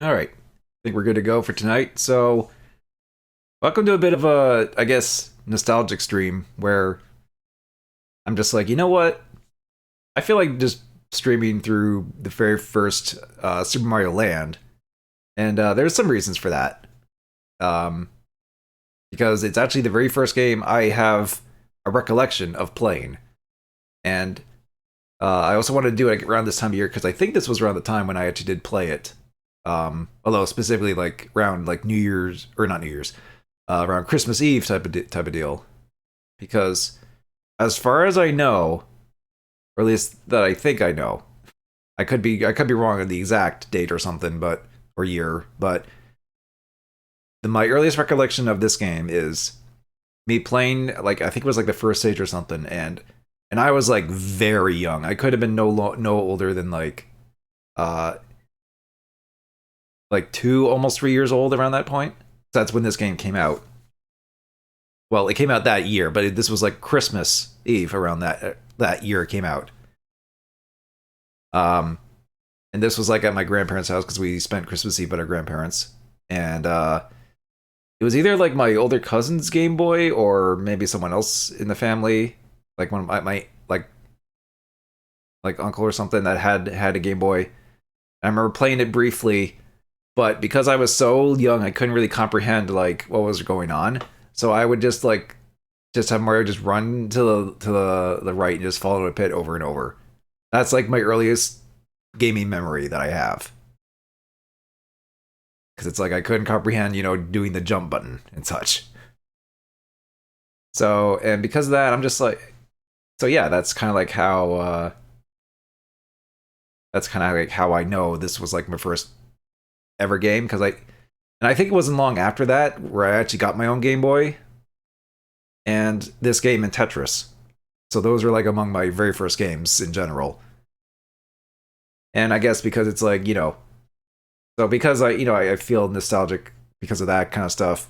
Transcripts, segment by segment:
All right. I think we're good to go for tonight. So, welcome to a bit of a, I guess, nostalgic stream where I'm just like, you know what? I feel like just streaming through the very first Super Mario Land. And there's some reasons for that. Um, because it's actually the very first game I have a recollection of playing. And I also wanted to do it around this time of year because I think this was around the time when I actually did play it. Although specifically like around like New Year's or not New Year's, around Christmas Eve type of deal. Because as far as I know, or at least that I think I know, I could be wrong on the exact date or something, but or year, but my earliest recollection of this game is me playing like I think it was like the first stage or something, and I was like very young. I could have been no older than uh like 2 almost 3 years old around that point. That's when this game came out. Well, it came out that year, but this was like Christmas Eve around that year it came out. Um, and this was like at my grandparents' house because we spent Christmas Eve at our grandparents, and it was either like my older cousin's Game Boy or maybe someone else in the family, like one of my like uncle or something that had a Game Boy. I remember playing it briefly, but because I was so young, I couldn't really comprehend like what was going on. So I would just have Mario just run to the right and just fall into a pit over and over. That's like my earliest gaming memory that I have. Because it's like I couldn't comprehend, doing the jump button and such. So, and because of that, I'm just like, so yeah, that's kind of like how I know this was like my first ever game. And I think it wasn't long after that where I actually got my own Game Boy and this game and Tetris. So those are like among my very first games in general. And I guess because it's like, so because I feel nostalgic because of that kind of stuff.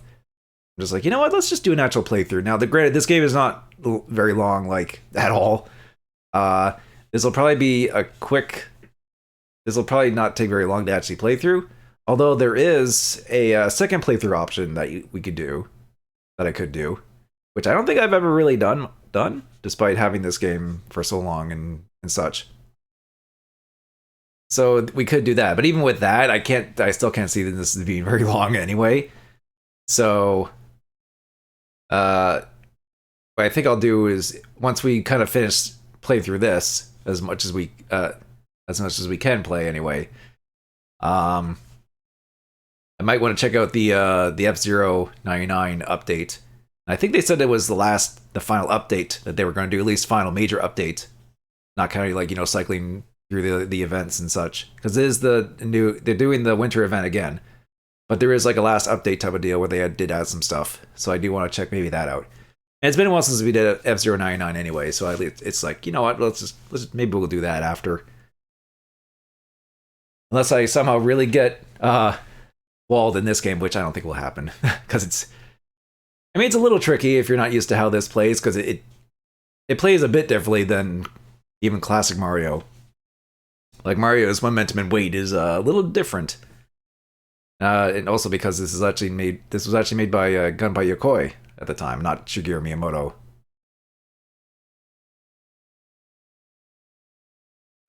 I'm just like, you know what? Let's just do an actual playthrough. Now, the granted, this game is not very long, like at all. Uh, this will probably be a quick. This will probably not take very long to actually play through. Although there is a second playthrough option that we could do, that I could do, which I don't think I've ever really done, despite having this game for so long and such. So we could do that, but even with that, I still can't see that this is being very long anyway. So, uh, what I think I'll do is once we kind of finish play through this as much as we can play anyway. Um, I might want to check out the F-Zero 99 update. I think they said it was the final update that they were going to do, at least final major update, not kind of like cycling through the events and such. Because it is they're doing the winter event again, but there is like a last update type of deal where they did add some stuff. So I do want to check maybe that out. And it's been a while since we did F-Zero 99 anyway, so it's like, you know what, maybe we'll do that after. Unless I somehow really get walled in this game, which I don't think will happen. Because it's a little tricky if you're not used to how this plays, because it plays a bit differently than even classic Mario. Like Mario's momentum and weight is a little different. And also because this was actually made by Gunpei Yokoi at the time, not Shigeru Miyamoto.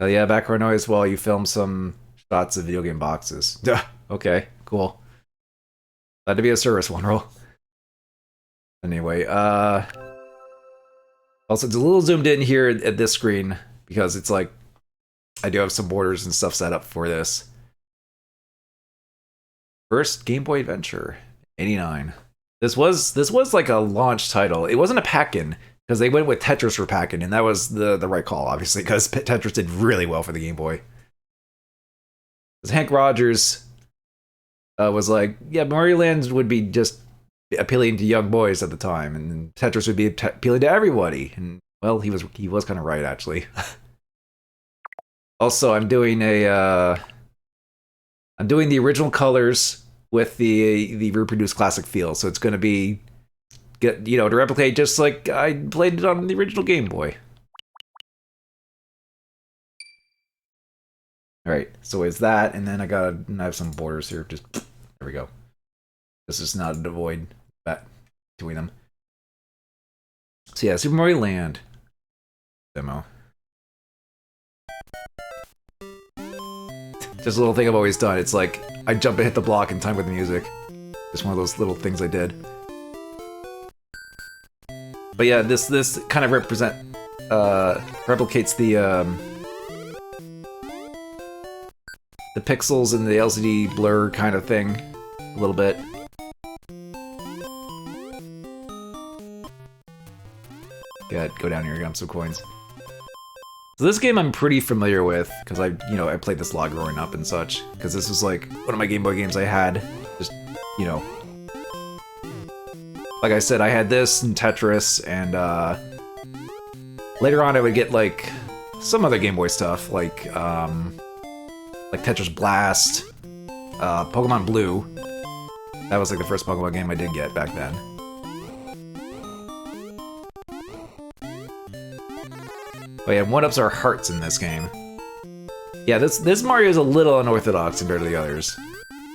Yeah, background noise while you film some shots of video game boxes. Okay, cool. Glad to be a service one roll. Anyway, also it's a little zoomed in here at this screen because it's like I do have some borders and stuff set up for this. First Game Boy Adventure, 89. This was like a launch title. It wasn't a pack-in because they went with Tetris for pack-in, and that was the right call, obviously, because Tetris did really well for the Game Boy. Because Hank Rogers was like, yeah, Mario Land would be just appealing to young boys at the time, and Tetris would be appealing to everybody. And well, he was kind of right actually. Also, I'm doing the original colors with the reproduced classic feel, so it's going to be to replicate just like I played it on the original Game Boy. Alright, so it's that, and then I have some borders here. Just there we go. This is not a void back between them. So yeah, Super Mario Land demo. Just a little thing I've always done. It's like I jump and hit the block in time with the music. Just one of those little things I did. But yeah, this kind of replicates the pixels and the LCD blur kind of thing a little bit. Go down here, get some coins. So this game I'm pretty familiar with because I played this a lot growing up and such. Because this was like one of my Game Boy games I had. Just like I said, I had this and Tetris, and later on I would get like some other Game Boy stuff like Tetris Blast, Pokemon Blue. That was like the first Pokemon game I did get back then. Oh yeah, 1-ups are hearts in this game. Yeah, this Mario is a little unorthodox compared to the others.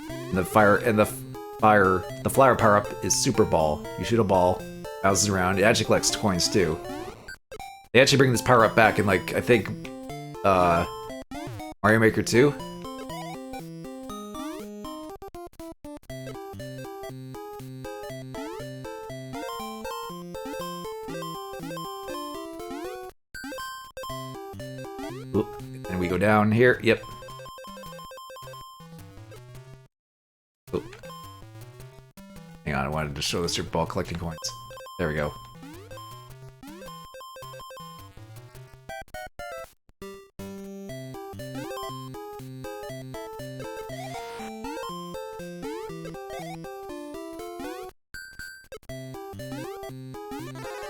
And the flower power-up is Super Ball. You shoot a ball, bounces around. It actually collects coins too. They actually bring this power-up back in like I think Mario Maker 2. And we go down here. Yep. Oop. Hang on, I wanted to show the Super Ball collecting coins. There we go.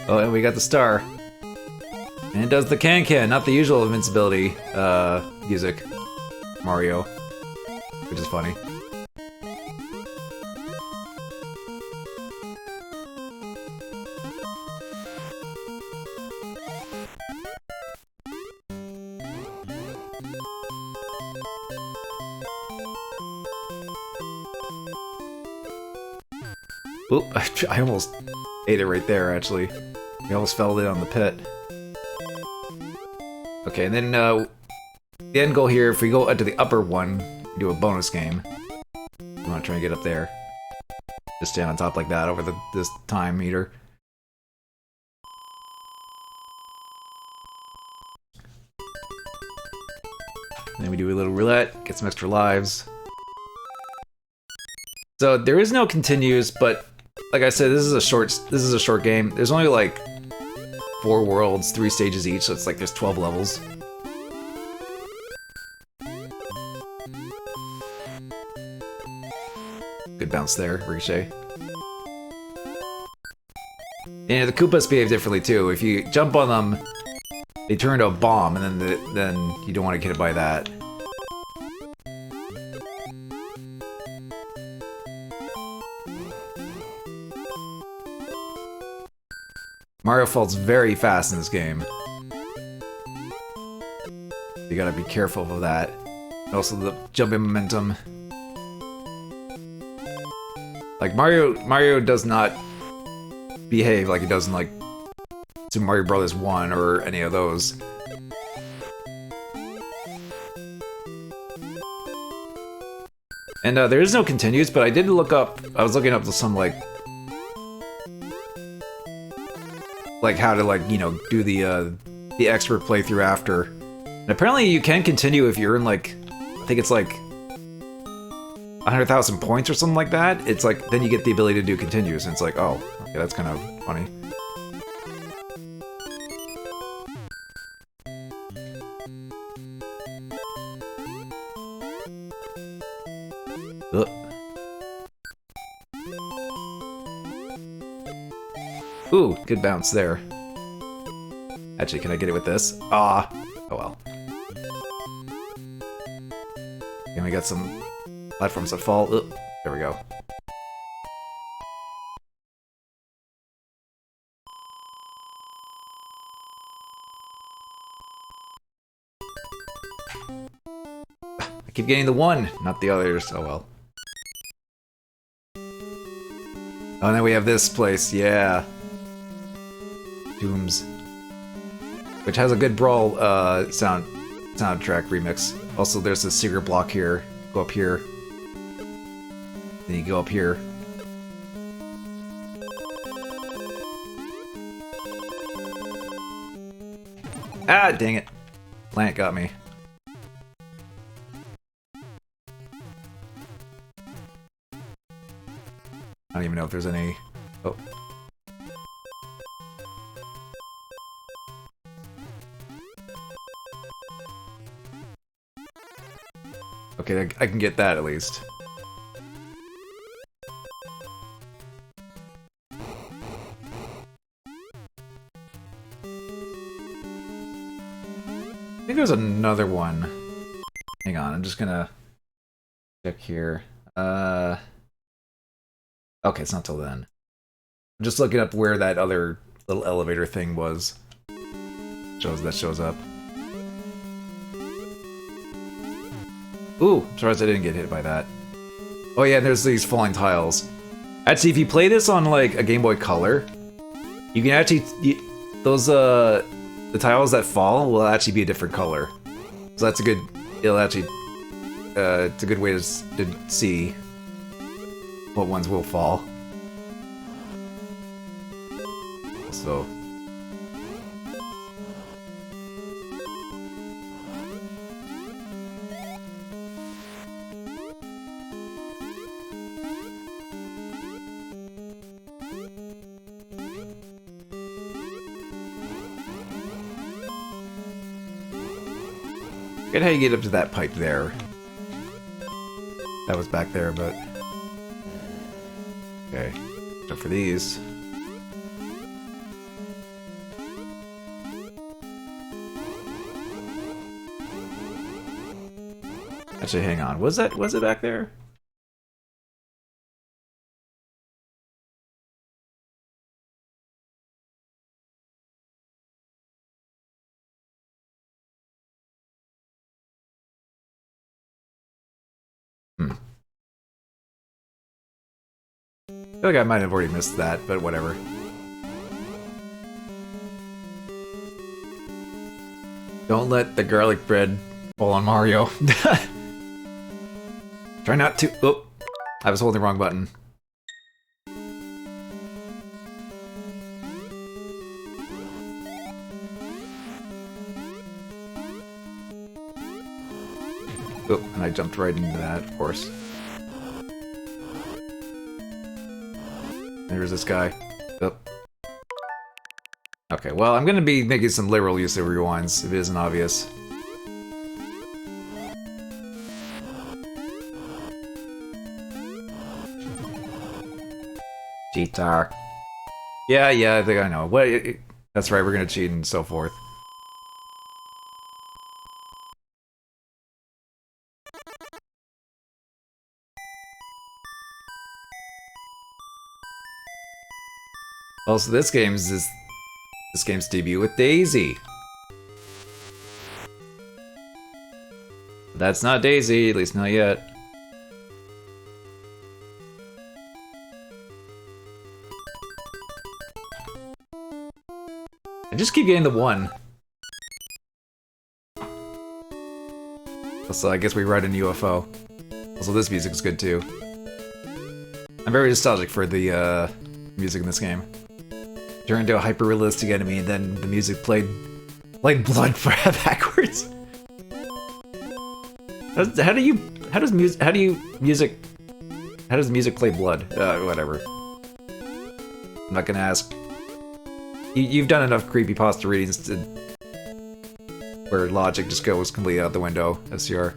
Oh, and we got the star. And it does the can-can, not the usual invincibility music. Mario. Which is funny. Oop, I almost ate it right there, actually. I almost fell in on the pit. Okay, and then the end goal here, if we go to the upper one, we do a bonus game. We want to try and get up there. Just stand on top like that over this time meter. And then we do a little roulette, get some extra lives. So there is no continues, but like I said, this is a short game. There's only like 4 worlds, 3 stages each, so it's like there's 12 levels. Good bounce there, Ricochet. And the Koopas behave differently too. If you jump on them, they turn into a bomb, and then you don't want to get hit by that. Mario falls very fast in this game. You gotta be careful of that. And also the jumping momentum. Like Mario does not behave like he does in like Super Mario Bros. 1 or any of those. And there is no continues, but I did look up. I was looking up some like how to do the expert playthrough after. And apparently you can continue if you're in like, I think it's like 100,000 points or something like that. It's like then you get the ability to do continues, and it's like, oh, okay, that's kind of funny. Ugh. Ooh, good bounce there. Actually, can I get it with this? Ah, oh well. And we got some platforms that fall. Ugh. There we go. I keep getting the one, not the others. Oh well. Oh, and then we have this place, yeah. Dooms. Which has a good Brawl soundtrack remix. Also, there's a secret block here. Go up here. Then you go up here. Ah, dang it. Plant got me. I don't even know if there's any... Oh. Okay, I can get that at least. I think there's another one. Hang on, I'm just gonna check here. Okay, it's not till then. I'm just looking up where that other little elevator thing was. Shows up. Ooh, I'm surprised I didn't get hit by that. Oh yeah, there's these falling tiles. Actually, if you play this on like a Game Boy Color, you can actually the tiles that fall will actually be a different color. So that's a good. It'll actually it's a good way to see what ones will fall. So. Forget how you get up to that pipe there. That was back there, but... Okay. So for these... Actually, hang on. Was it back there? I feel like I might have already missed that, but whatever. Don't let the garlic bread fall on Mario. Try not to. Oh, I was holding the wrong button. Oh, and I jumped right into that, of course. There's this guy. Oh. Okay, well, I'm gonna be making some liberal use of rewinds, if it isn't obvious. Cheater. Yeah, I think I know. That's right, we're gonna cheat and so forth. Also, this game's debut with Daisy. That's not Daisy, at least not yet. I just keep getting the one. So I guess we ride in UFO. Also, this music's good too. I'm very nostalgic for the music in this game. Turned into a hyper-realistic enemy, and then the music played blood backwards. How does music play blood? Whatever. I'm not gonna ask. You've done enough creepypasta readings to where logic just goes completely out the window, SCR.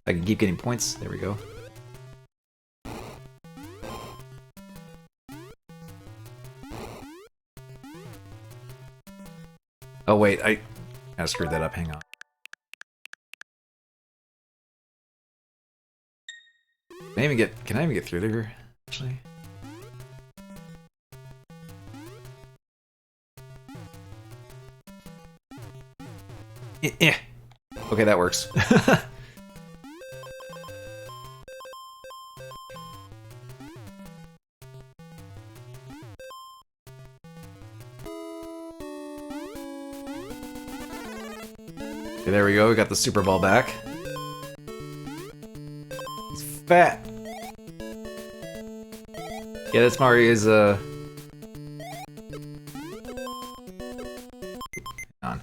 I can keep getting points. There we go. Oh wait, I screwed that up. Hang on. Can I even get through there? Actually. Yeah. Okay, that works. Okay, there we go. We got the Super Ball back. He's fat. Yeah, that's Mario's, on. I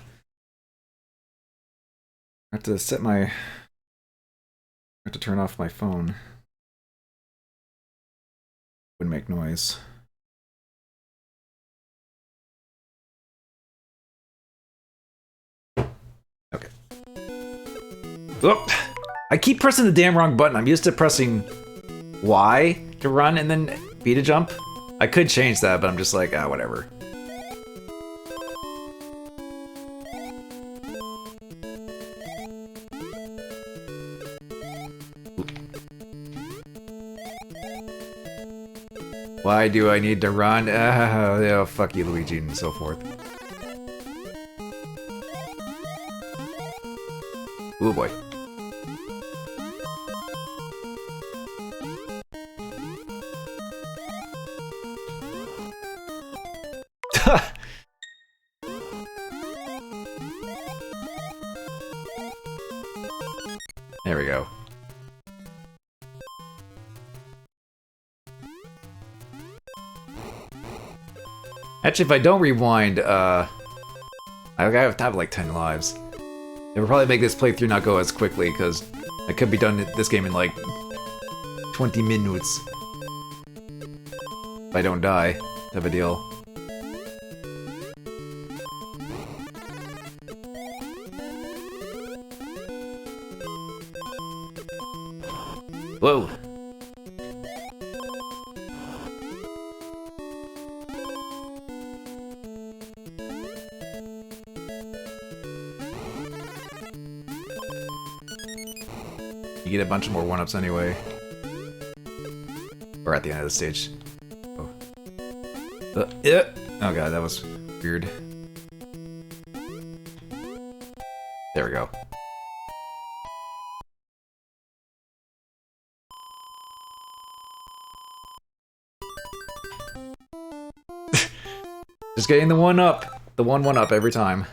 have to set my... I have to turn off my phone. Wouldn't make noise. Okay. Oh! I keep pressing the damn wrong button. I'm used to pressing Y to run and then B to jump. I could change that, but I'm just like, ah, whatever. Why do I need to run? Oh, fuck you, Luigi, and so forth. Oh boy. There we go. Actually, if I don't rewind, I have like 10 lives. It would probably make this playthrough not go as quickly, because I could be done this game in like 20 minutes. If I don't die, type of deal. Whoa! You get a bunch more one-ups anyway. Or at the end of the stage. Oh. Yeah. Oh god, that was weird. There we go. Just getting the one-up. The one-up every time.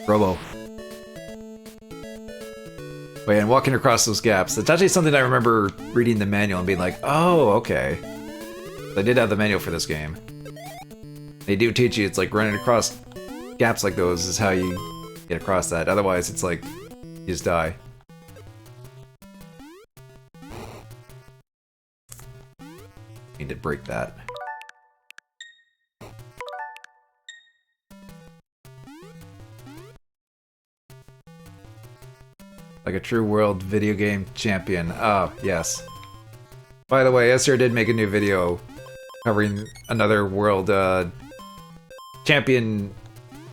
Robo. Wait, and walking across those gaps. That's actually something I remember reading the manual and being like, oh, okay. I did have the manual for this game. They do teach you, it's like running across gaps like those is how you get across that. Otherwise, it's like, you just die. Need to break that. Like a true world video game champion. Oh, yes. By the way, Esther did make a new video covering another world champion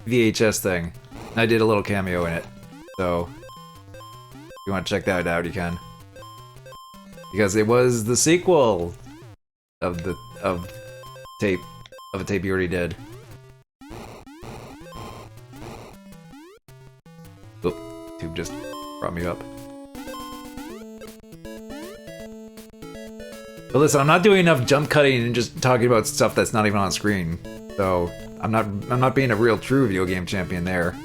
VHS thing. And I did a little cameo in it. So, if you want to check that out, you can. Because it was the sequel of a tape you already did. Oop, tube just brought me up. But listen, I'm not doing enough jump cutting and just talking about stuff that's not even on screen. So I'm not being a real true video game champion there.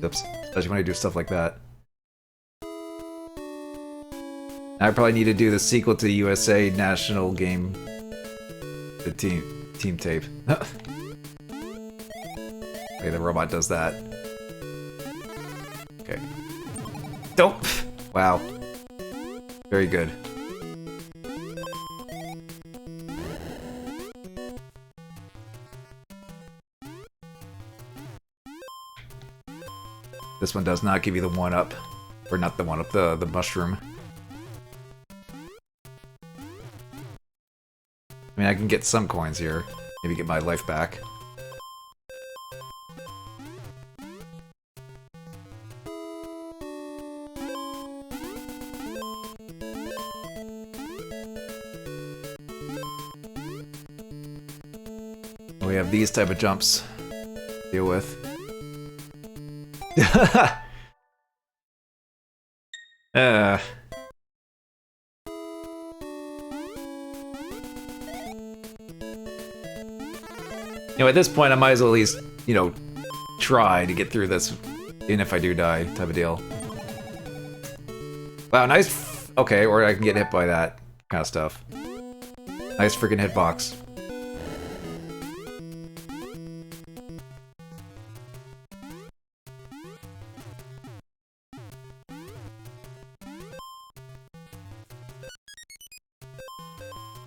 Oops, especially when I do stuff like that. I probably need to do the sequel to the USA National Game, the team tape. Okay, the robot does that. Okay. Nope. Wow. Very good. This one does not give you the one-up. Or not the one-up, the mushroom. I mean, I can get some coins here. Maybe get my life back. We have these type of jumps to deal with. You know, at this point, I might as well at least, you know, try to get through this, even if I do die, type of deal. Wow, nice. Okay, or I can get hit by that kind of stuff. Nice freaking hitbox.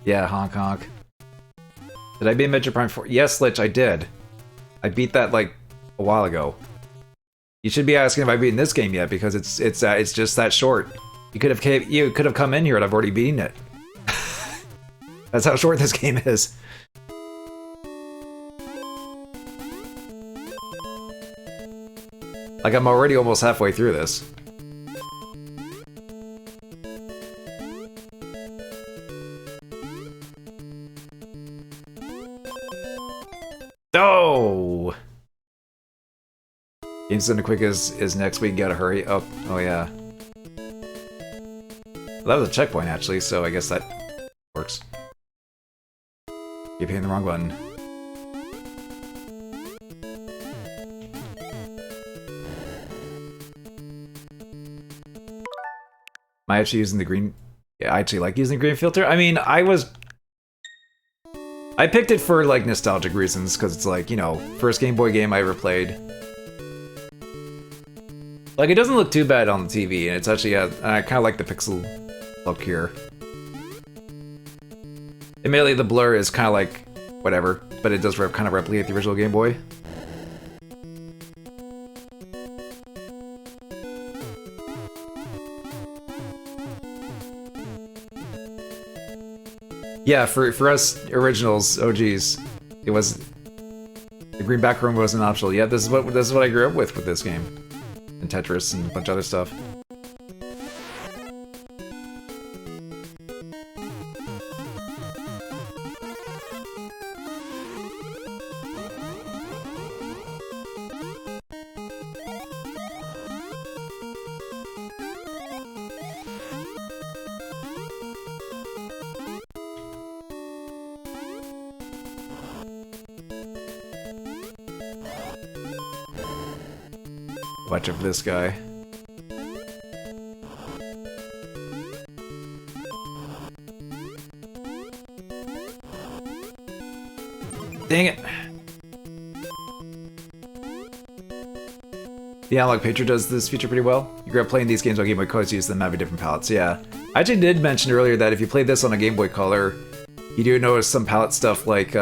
Yeah, honk honk. Did I beat Metroid Prime 4? Yes, Lich, I did. I beat that like a while ago. You should be asking if I've beaten this game yet because it's just that short. You could have come in here and I've already beaten it. That's how short this game is. Like I'm already almost halfway through this. Oh! Games Done Quick is next week. Gotta hurry. Oh yeah. Well, that was a checkpoint actually, so I guess that works. Keep hitting the wrong button. Am I actually using the green? Yeah, I actually like using the green filter. I mean, I picked it for like nostalgic reasons because it's like, you know, first Game Boy game I ever played. Like it doesn't look too bad on the TV, and it's actually I kind of like the pixel look here. Admittedly, the blur is kind of like whatever, but it does kind of replicate the original Game Boy. Yeah, for us originals, OGs, it was the green background wasn't optional. Yeah, this is what I grew up with this game, and Tetris and a bunch of other stuff. Watch out for this guy. Dang it! The Analog Patriot does this feature pretty well. You grew up playing these games on Game Boy Color, so use them having different palettes. Yeah, I actually did mention earlier that if you played this on a Game Boy Color, you do notice some palette stuff like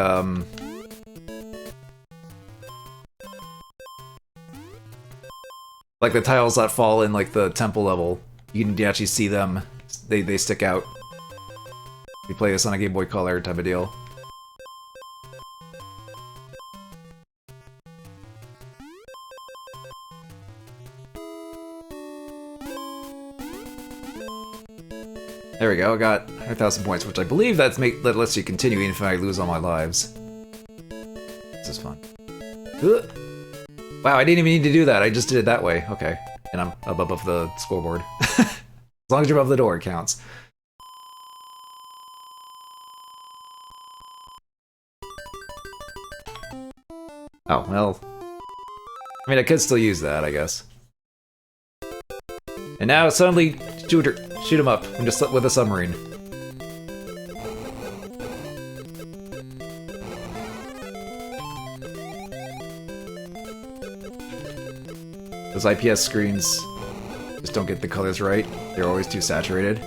the tiles that fall in like the temple level, you can actually see them. They stick out. You play this on a Game Boy Color type of deal. There we go. I got 100,000 points, which I believe that lets you continue even if I lose all my lives. This is fun. Ugh. Wow, I didn't even need to do that. I just did it that way. Okay. And I'm up above the scoreboard. As long as you're above the door, it counts. Oh, well. I mean, I could still use that, I guess. And now, suddenly, shoot him up. I'm just with a submarine. Those IPS screens just don't get the colors right. They're always too saturated.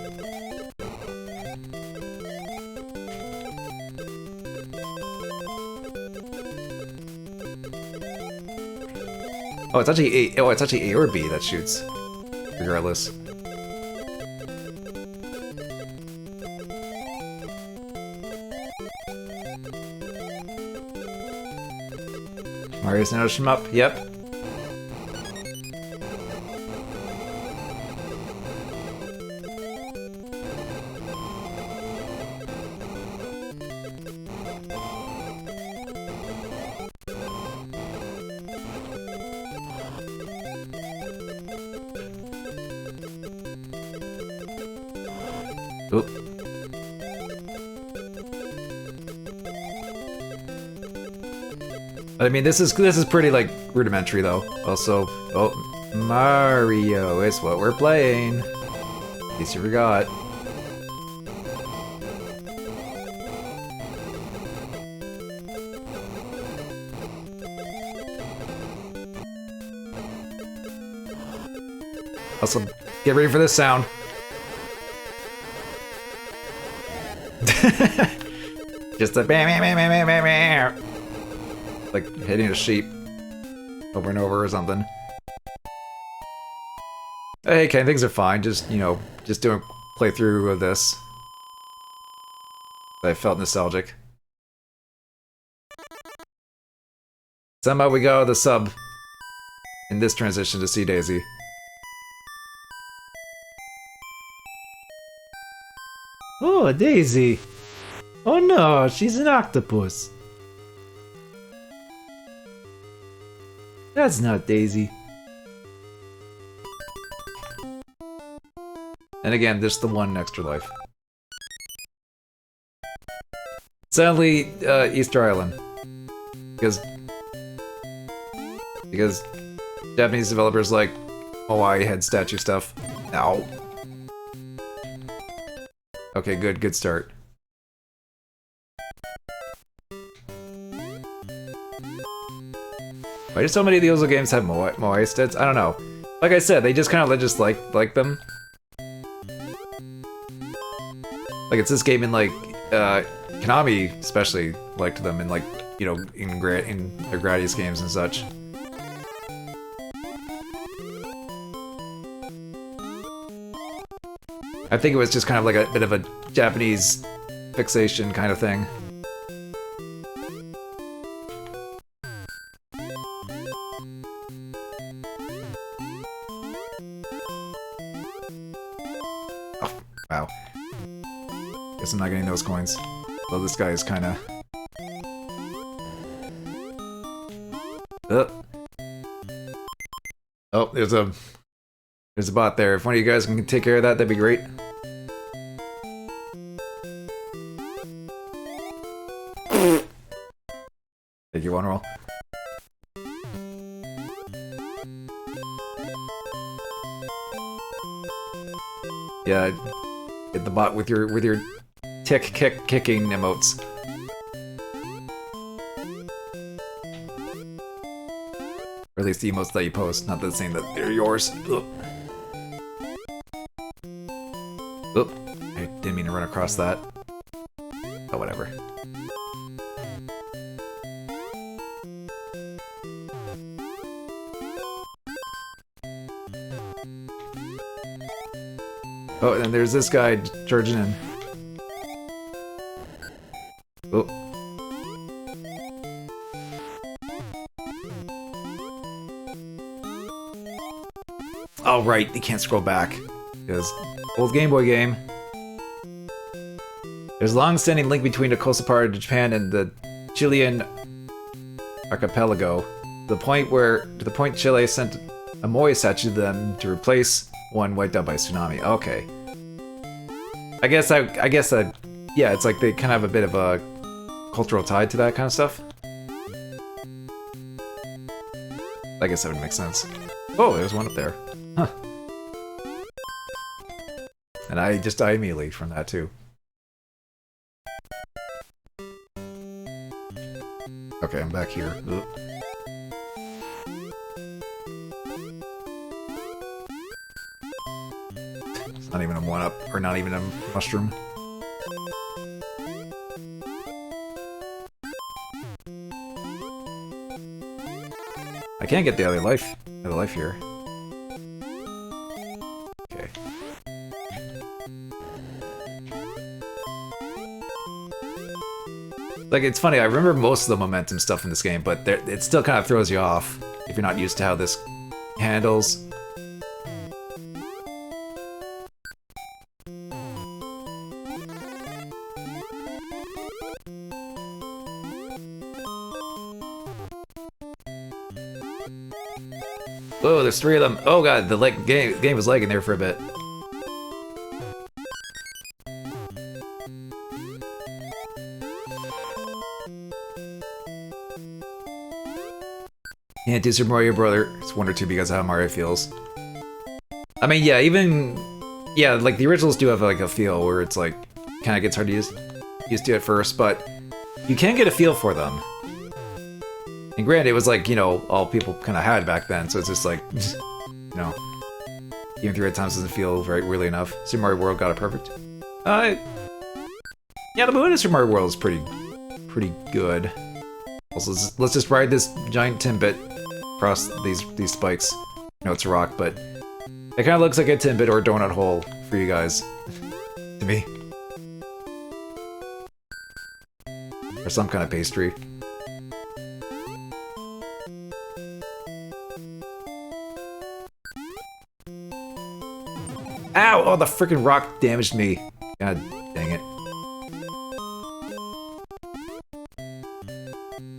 Oh, it's actually A or B that shoots, regardless. Mario's now him up. Yep. Oop. I mean, this is pretty like rudimentary though. Also, oh, Mario is what we're playing. In case you forgot. Also, get ready for this sound. Just a bam, bam, bam, bam, bam, bam. Like hitting a sheep over and over or something. Hey, Ken, things are fine. Just, you know, just doing a playthrough of this. I felt nostalgic. Somehow we got the sub in this transition to Sea Daisy. Oh, Daisy! Oh no, she's an octopus. That's not Daisy. And again, there's the one extra life. Sadly, Easter Island. Because Japanese developers like Hawaii had statue stuff. Ow. Okay, good start. Why do so many of the Ozo games have Moai stats? I don't know. Like I said, they just kind of just like them. Like it's this game in like Konami especially liked them in like, you know, in their Gradius games and such. I think it was just kind of like a bit of a Japanese fixation kind of thing. Oh, wow. Guess I'm not getting those coins. Though this guy is kind of... Oh, there's a bot there. If one of you guys can take care of that, that'd be great. Take you one roll. Yeah, hit the bot with your kicking emotes. Or at least the emotes that you post, not the saying that they're yours. Ugh. Oop, I didn't mean to run across that. Oh, whatever. Oh, and there's this guy charging in. Oh. Oh, right, you can't scroll back. Because old Game Boy game. There's a long-standing link between the coastal part of Japan and the Chilean archipelago. To the point Chile sent a Moai statue to them to replace one wiped out by a tsunami. Okay. I guess yeah, it's like they kind of have a bit of a cultural tie to that kind of stuff. I guess that would make sense. Oh, there's one up there. Huh. And I just die immediately from that too. Okay, I'm back here. Ugh. It's not even a one-up, or not even a mushroom. I can't get the other life here. Okay. Like, it's funny, I remember most of the momentum stuff in this game, but it still kind of throws you off if you're not used to how this handles. Whoa, there's 3 of them. Oh god, the game was lagging there for a bit. Can't do Super Mario Brothers 1 or 2 because of how Mario feels. I mean, yeah, yeah, like the originals do have like a feel where it's like kind of gets hard to used to at first, but you can get a feel for them. And granted, it was like, you know, all people kind of had back then, so it's just like, you know, even 3 at times doesn't feel very weirdly enough. Super Mario World got it perfect. Yeah, the moon in Super Mario World is pretty good. Also, let's just ride this giant Timbit across these spikes. I know it's a rock, but it kind of looks like a Timbit or a donut hole for you guys. To me. Or some kind of pastry. Ow! Oh, the freaking rock damaged me. God dang it.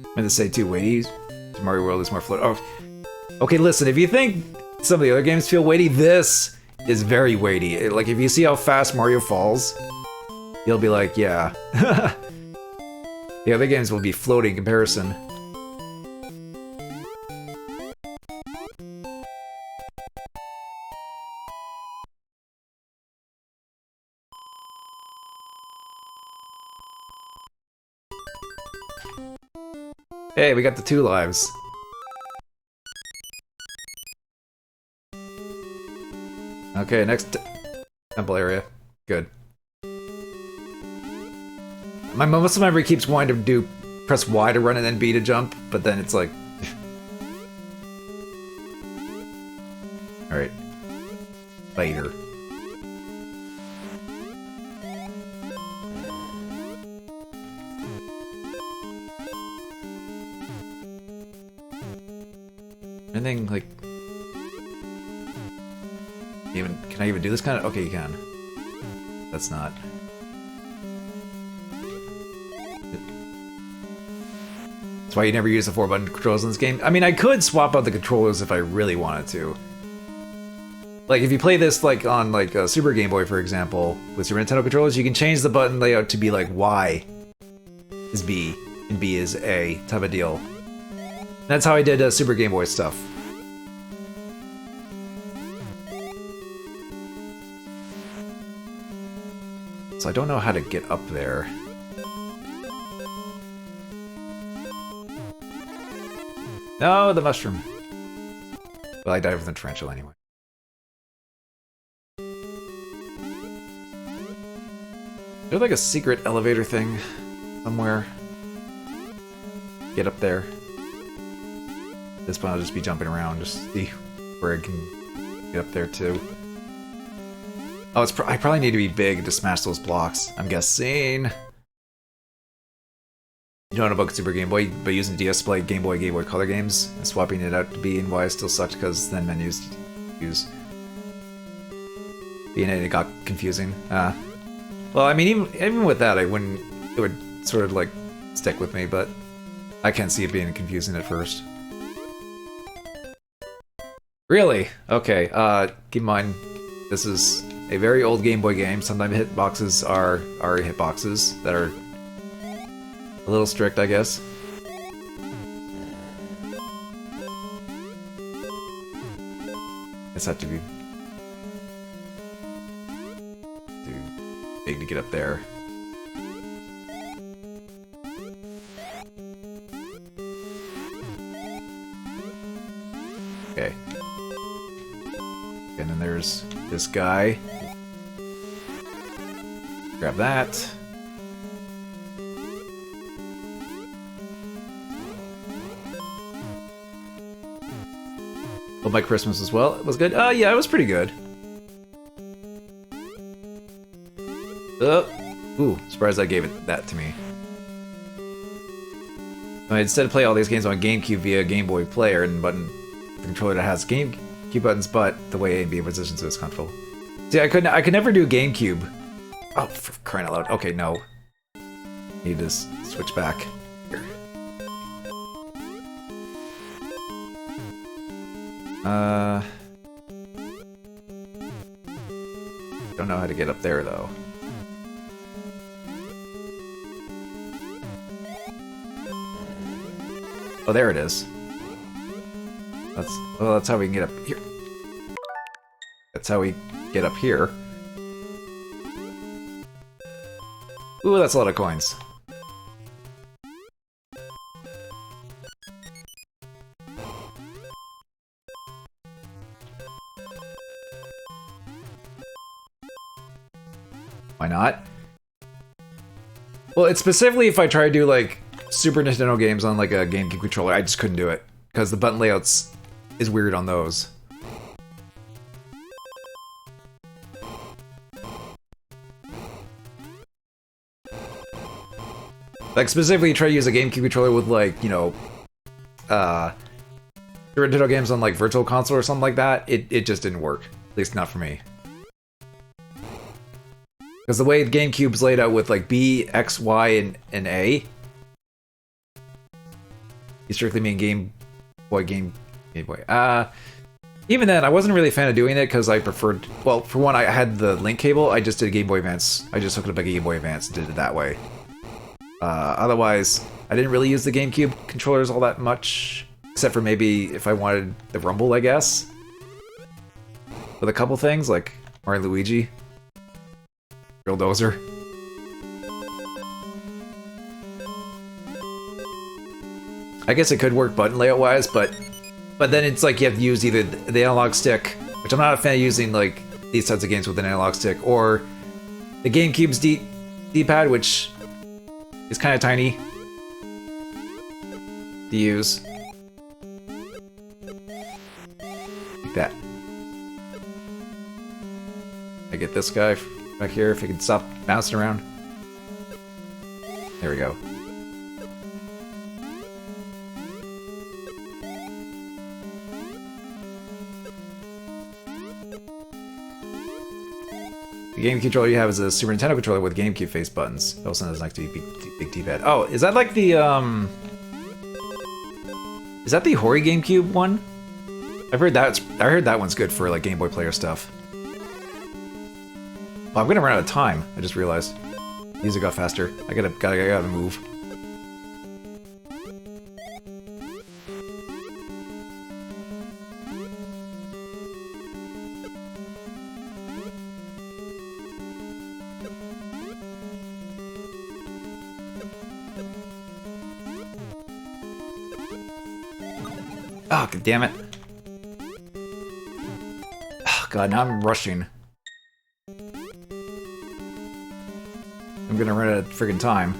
I meant to say too, weighty. Mario World is more float. Oh, okay. Listen, if you think some of the other games feel weighty, this is very weighty. Like if you see how fast Mario falls, you'll be like, yeah. The other games will be floating in comparison. Hey, we got the 2 lives. Okay, next temple area. Good. My muscle memory keeps wanting to press Y to run and then B to jump, but then it's like... Alright. Later. Anything like... Can I even do this kind of... Okay, you can. That's not... That's why you never use the 4-button controls in this game. I mean, I could swap out the controllers if I really wanted to. Like, if you play this, like, on, like, a Super Game Boy, for example, with Super Nintendo controllers, you can change the button layout to be, like, Y is B, and B is A, type of deal. That's how I did Super Game Boy stuff. So I don't know how to get up there. No, the mushroom. Well, I died with the tarantula anyway. There's like a secret elevator thing somewhere. Get up there. At this point, I'll just be jumping around, just see where I can get up there too. Oh, I probably need to be big to smash those blocks, I'm guessing. You don't know about Super Game Boy, but using DS Display, Game Boy Color games, and swapping it out to B and Y still sucked because then menus use B and A, it got confusing. Well, I mean, even with that, it would sort of like stick with me, but I can't see it being confusing at first. Really? Okay, keep in mind, this is a very old Game Boy game. Sometimes hitboxes are hitboxes that are a little strict, I guess. It's have to be too big to get up there. Okay. And then there's this guy. Grab that. Well, my Christmas as well. It was good. Yeah, it was pretty good. Ooh, surprised I gave it that to me. I instead play all these games on GameCube via Game Boy Player and button the controller that has GameCube buttons, but the way A and B are positioned so it's comfortable. See, I could never do GameCube. Oh, for crying out loud. Okay, no. Need to switch back. Here. Don't know how to get up there, though. Oh, there it is. That's how we can get up here. That's how we get up here. Ooh, that's a lot of coins. Why not? Well, it's specifically if I try to do like Super Nintendo games on like a GameCube controller, I just couldn't do it because the button layouts is weird on those. Like specifically try to use a GameCube controller with like, you know, Super Nintendo games on like Virtual Console or something like that, it just didn't work. At least not for me. Because the way the GameCube's laid out with like B, X, Y, and A, you strictly mean Game Boy. Even then, I wasn't really a fan of doing it because I preferred. Well, for one, I had the link cable. I just did a Game Boy Advance. I just hooked up a Game Boy Advance and did it that way. Otherwise, I didn't really use the GameCube controllers all that much, except for maybe if I wanted the Rumble, I guess. With a couple things like Mario and Luigi. Real dozer. I guess it could work button layout wise, but then it's like you have to use either the analog stick, which I'm not a fan of using like these types of games with an analog stick, or the GameCube's D-pad, which is kind of tiny to use. Like that. I get this guy back here, if he can stop bouncing around. There we go. The game controller you have is a Super Nintendo controller with GameCube face buttons. It also has like to be big D-pad. Oh, is that like the is that the Hori GameCube one? I heard that one's good for like Game Boy player stuff. Oh, I'm gonna run out of time. I just realized. Music got faster. I gotta move. Oh, god damn it. Oh, god, now I'm rushing. I'm gonna run out of friggin' time.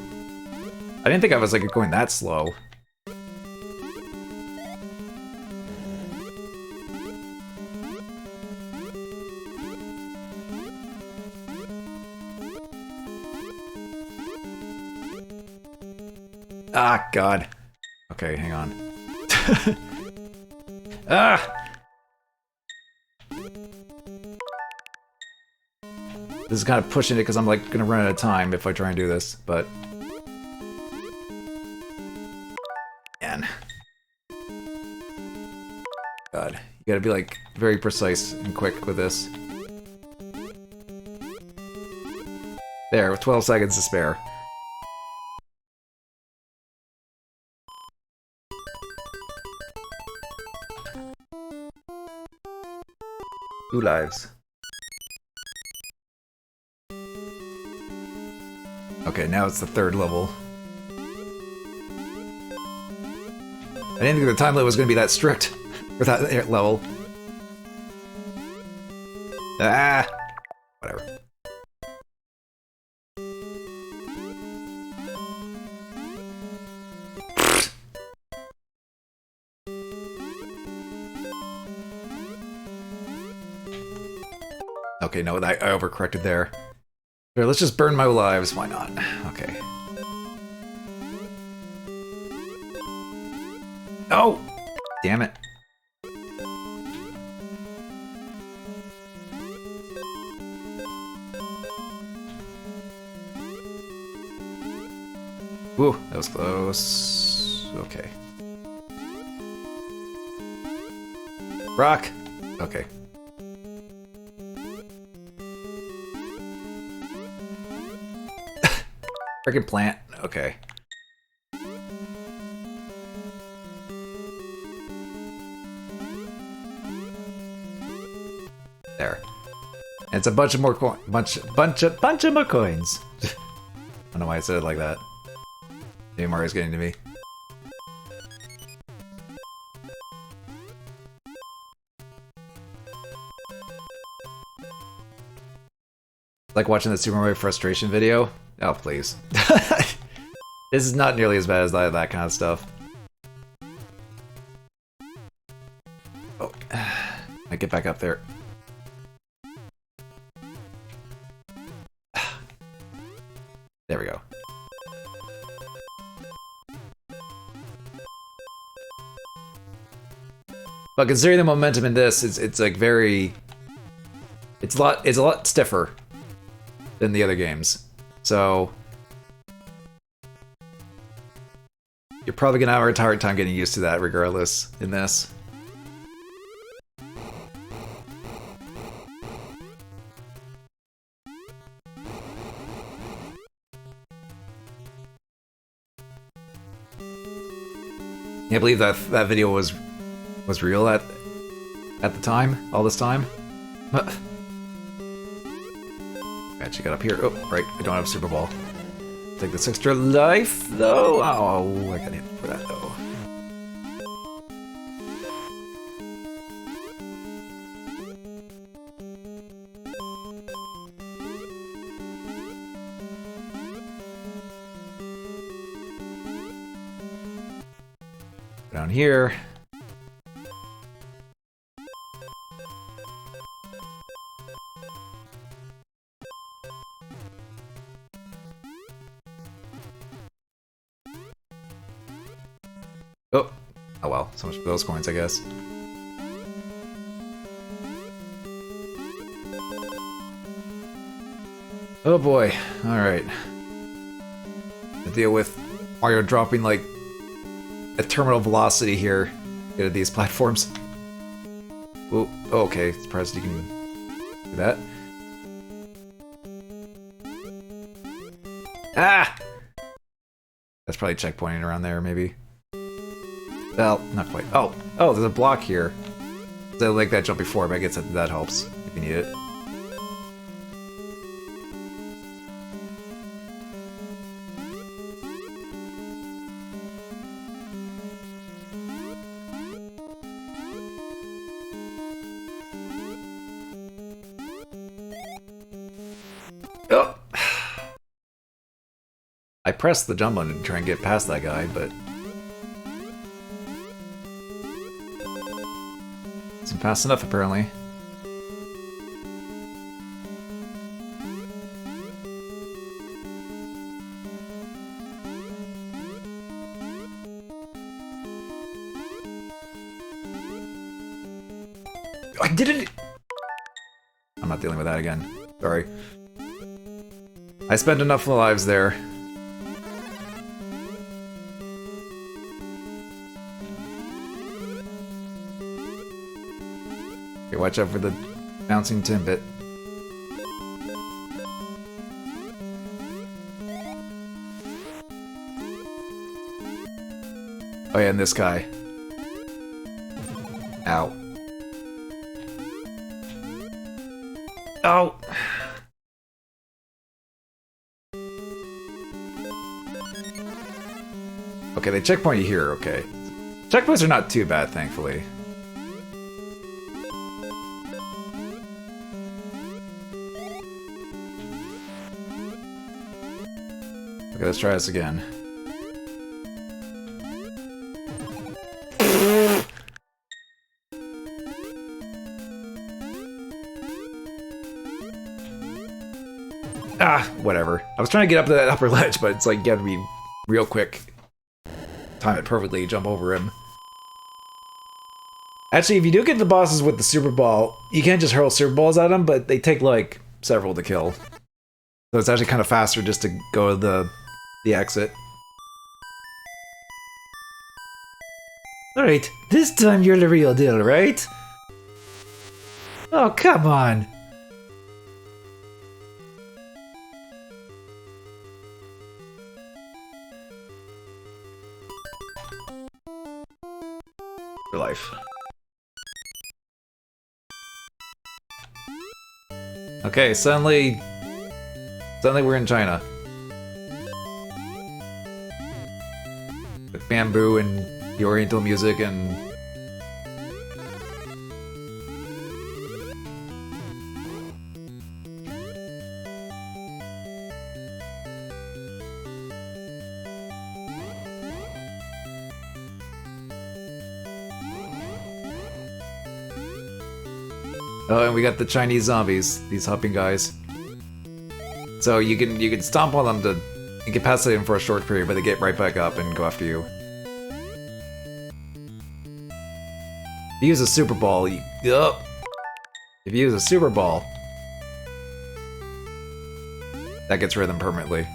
I didn't think I was like going that slow. Ah, god. Okay, hang on. Ah! This is kind of pushing it because I'm like gonna run out of time if I try and do this, but man, God, you gotta be like very precise and quick with this. There, with 12 seconds to spare. Two lives. Okay, now it's the third level. I didn't think the time limit was going to be that strict for that level. Ah! Whatever. Okay, no, I overcorrected there. Here, let's just burn my lives. Why not? Okay. Oh! Damn it. Woo, that was close. Okay. Rock! Okay. Freaking plant. Okay. It's a bunch of more bunch of more coins. I don't know why I said it like that. Maybe Mario's getting to me. Like watching the Super Mario frustration video? Oh, please. This is not nearly as bad as that kind of stuff. Oh, I get back up there. There we go. But considering the momentum in this, it's like very, it's a lot stiffer than the other games. So you're probably gonna have a hard time getting used to that regardless in this. Can't believe that video was real at the time, all this time. Actually got up here. Oh, right, I don't have a Super Ball. Take this extra life, though. Oh, I got hit for that, though. Down here. Oh, oh well, so much for those coins, I guess. Oh boy, alright. To deal with Mario dropping like a terminal velocity here into these platforms. Oh, okay, surprised you can do that. Ah! That's probably checkpointing around there, maybe. Well, not quite. Oh, there's a block here. So I like that jump before, but I guess that helps if you need it. Oh! I pressed the jump button to try and get past that guy, but isn't fast enough, apparently. I didn't. I'm not dealing with that again. Sorry. I spent enough lives there. Okay, watch out for the bouncing Timbit. Oh yeah, and this guy. Ow. Oh! Okay, they checkpoint you here, okay. Checkpoints are not too bad, thankfully. Okay, let's try this again. Ah, whatever. I was trying to get up to that upper ledge, but it's like you gotta be real quick. Time it perfectly, jump over him. Actually, if you do get the bosses with the Super Ball, you can't just hurl Super Balls at them, but they take like several to kill. So it's actually kind of faster just to go to the exit. Alright, this time you're the real deal, right? Oh, come on! For life. Okay, suddenly we're in China. With bamboo and the oriental music and... Oh, and we got the Chinese zombies, these hopping guys. So you can stomp on them to incapacitate them for a short period, but they get right back up and go after you. If you use a super ball, if you use a super ball, that gets rid of them permanently.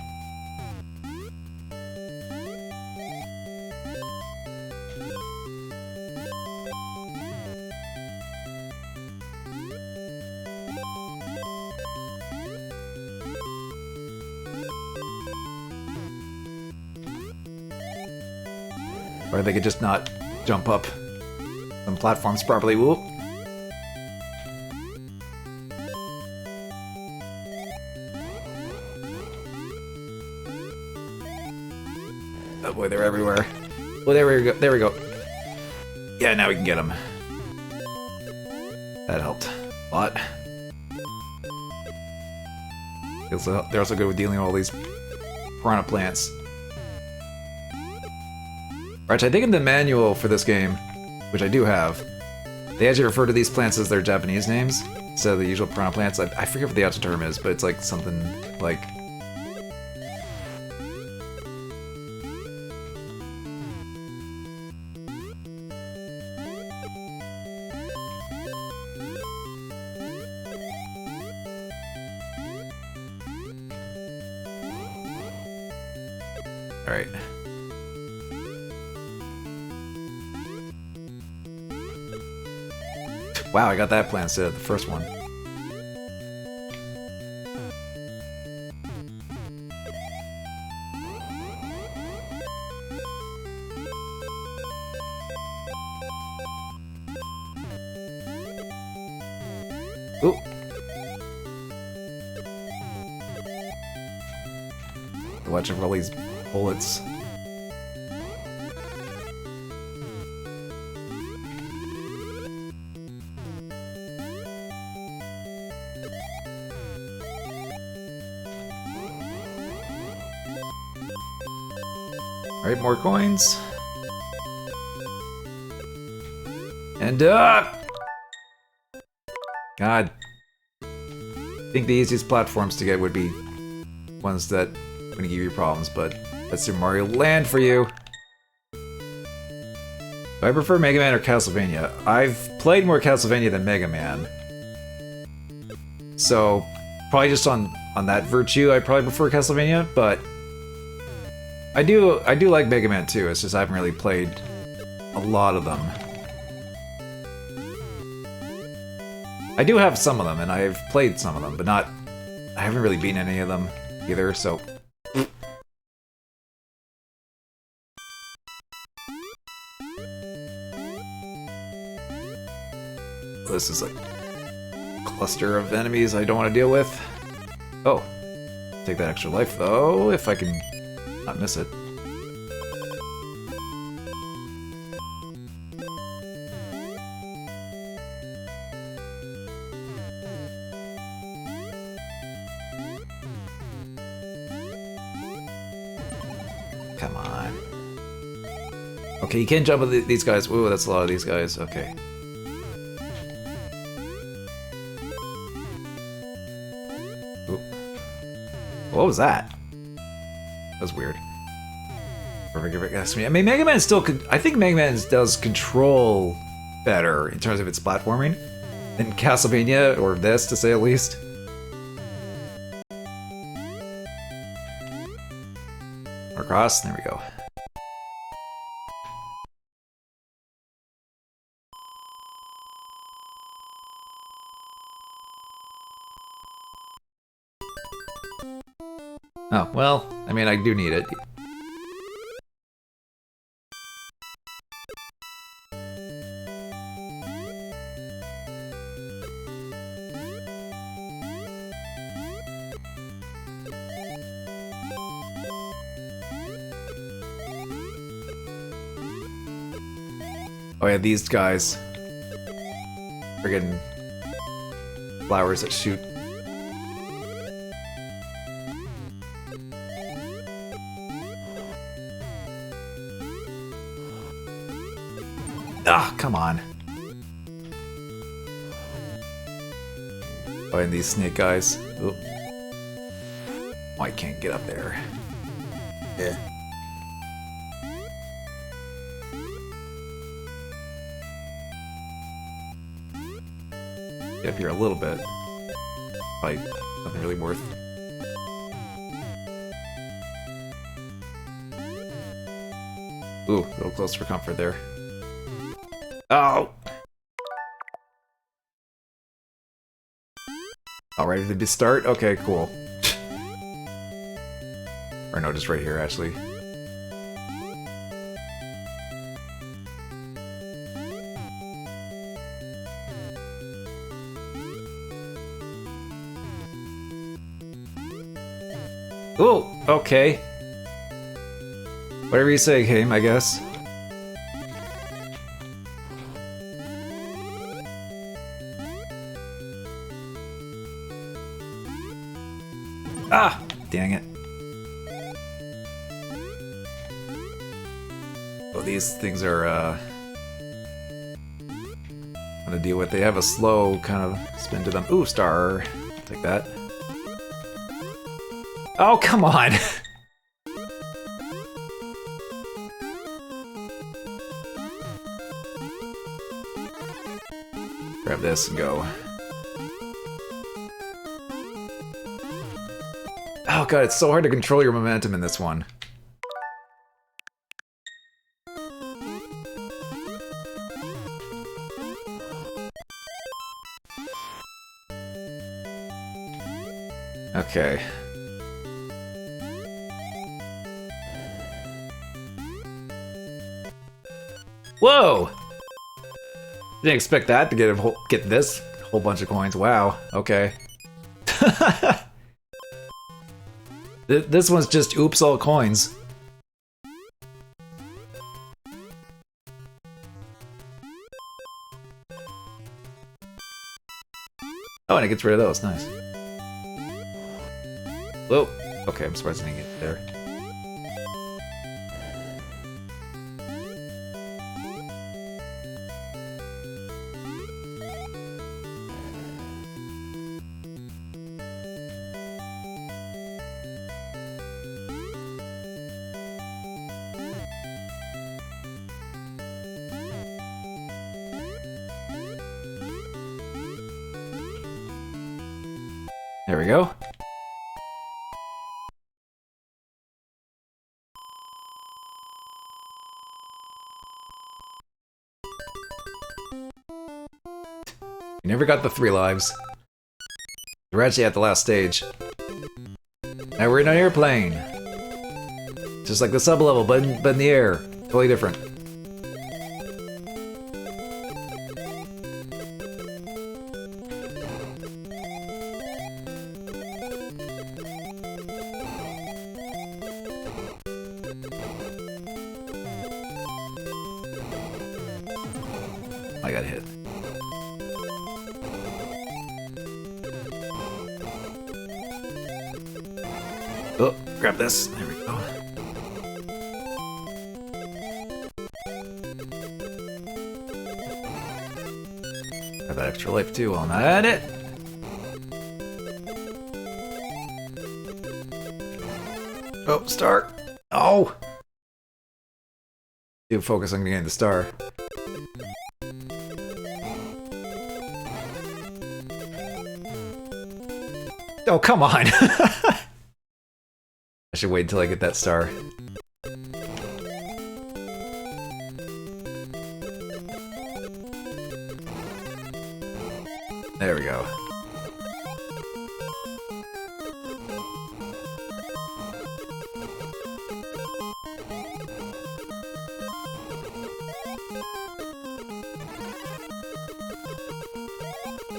Or they could just not jump up some platforms properly. Whoop. Oh boy, they're everywhere. Well, there we go. There we go. Yeah, now we can get them. That helped a lot. They're also good with dealing with all these piranha plants. Right, I think in the manual for this game, which I do have, they actually refer to these plants as their Japanese names instead of the usual piranha plants. I forget what the actual term is, but it's like something like... Alright. Wow, I got that plant instead of the first one. Ooh. Watch out for all these bullets. Alright, more coins. And up! God. I think the easiest platforms to get would be ones that wouldn't give you problems, but that's Super Mario Land for you. Do I prefer Mega Man or Castlevania? I've played more Castlevania than Mega Man. So, probably just on that virtue, I probably prefer Castlevania, but I do like Mega Man too, it's just I haven't really played a lot of them. I do have some of them, and I've played some of them, but I haven't really beaten any of them either, so... This is a cluster of enemies I don't want to deal with. Oh, take that extra life though, if I can not miss it. Come on. Okay, you can't jump with these guys. Ooh, that's a lot of these guys. Okay. Ooh. What was that? That was weird. I mean, Mega Man still could. I think Mega Man does control better in terms of its platforming than Castlevania, or this to say at least. Across, there we go. Oh, well, I mean, I do need it. Oh yeah, these guys. Friggin' flowers that shoot. Ah, come on. Oh, and these snake guys. Oop. Oh, I can't get up there. Yeah. Get up here a little bit. Like, nothing really worth. Ooh, a little close for comfort there. Oh! All ready to start? Okay, cool. Or no, just right here, actually. Ooh, okay. Whatever you say, Game, I guess. Ah! Dang it. Oh, these things are, I'm gonna deal with. They have a slow kind of spin to them. Ooh, star. Take that. Oh, come on! Grab this and go. Oh god, it's so hard to control your momentum in this one. Okay. Whoa! Didn't expect that to get this whole bunch of coins. Wow. Okay. This one's just oops all coins. Oh, and it gets rid of those. Nice. Whoa. Okay, I'm surprised I didn't get there. There we go. You never got the 3 lives. We're actually at the last stage. Now we're in an airplane. Just like the sub-level, but in the air. Totally different. I got hit. Oh, grab this. There we go. Have that extra life too while I'm at it. Oh, star. Oh! Do focus on getting the star. Oh, come on! I should wait until I get that star. There we go.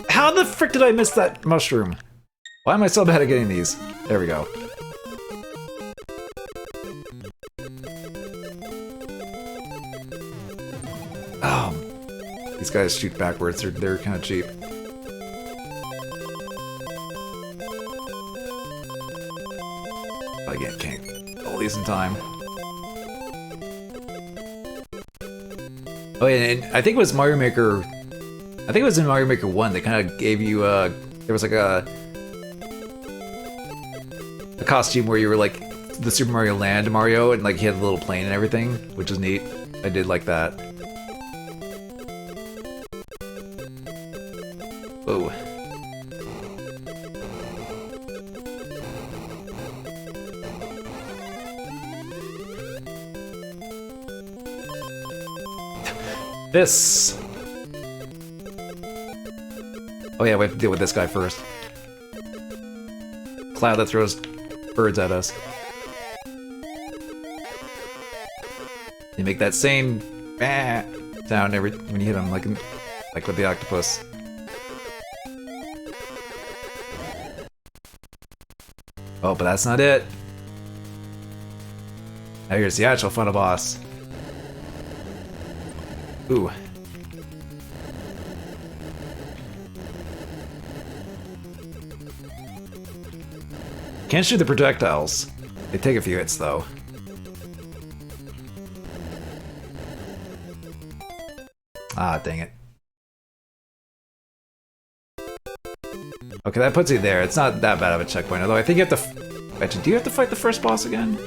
How the frick did I miss that mushroom? Why am I so bad at getting these? There we go. Oh These guys shoot backwards, they're kind of cheap. Again, can't get all these in time. Oh yeah, and I think it was Mario Maker. I think it was in Mario Maker 1. They kind of gave you there was like a costume where you were like the Super Mario Land Mario, and like he had a little plane and everything, which was neat. I did like that. Whoa. This. Oh yeah, we have to deal with this guy first. Cloud that throws birds at us. You make that same sound every when you hit him, like with the octopus. Oh, but that's not it. Now here's the actual final boss. Ooh. Can't shoot the projectiles. They take a few hits though. Ah, dang it. Okay, that puts you there. It's not that bad of a checkpoint, although I think you have to... Actually, do you have to fight the first boss again?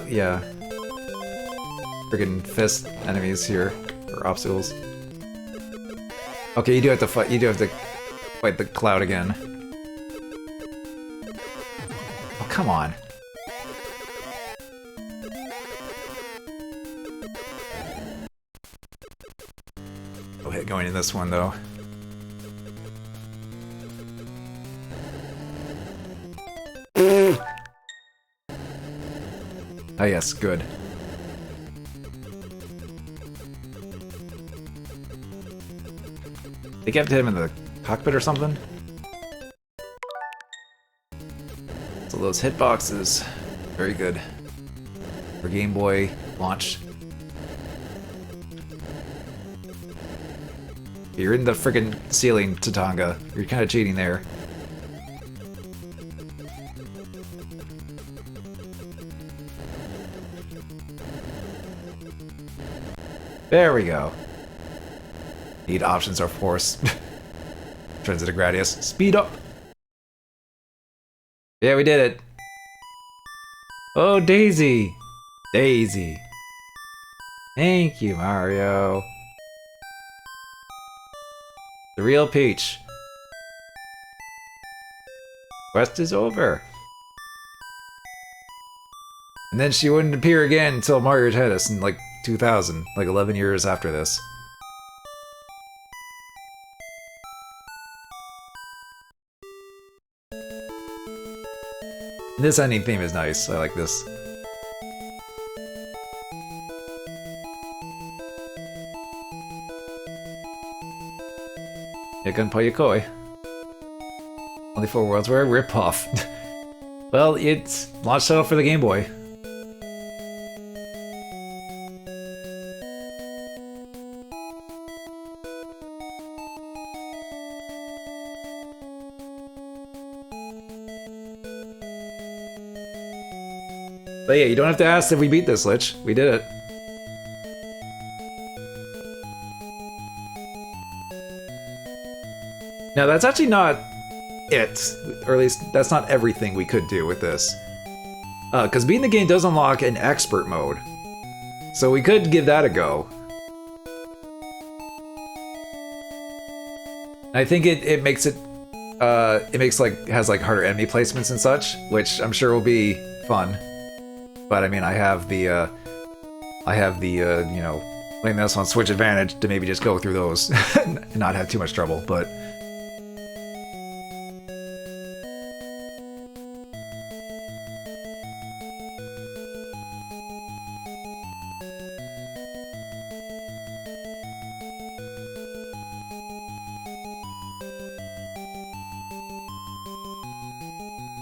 Yeah. Friggin' fist enemies here, or obstacles. Okay, you do have to fight the cloud again. Oh, come on. Oh, hit going in this one though. Oh yes, good. They kept him in the cockpit or something? So those hitboxes, very good. For Game Boy launch. You're in the friggin' ceiling, Tatanga. You're kind of cheating there. There we go. Need options, of course. Turns into Gradius. Speed up! Yeah, we did it. Oh, Daisy! Daisy. Thank you, Mario. The real Peach. Quest is over. And then she wouldn't appear again until Mario Tennis in like 2000, like 11 years after this. This ending theme is nice. I like this. Yeah, Gunpei Yokoi. Only 4 worlds were a ripoff. Well, it's launch title for the Game Boy. But yeah, you don't have to ask if we beat this, Lich. We did it. Now, that's actually not it. Or at least, that's not everything we could do with this. Because beating the game does unlock an expert mode. So we could give that a go. I think it makes it... has like harder enemy placements and such, which I'm sure will be fun. But I mean, I have the, you know, playing this on Switch Advantage to maybe just go through those and not have too much trouble, but...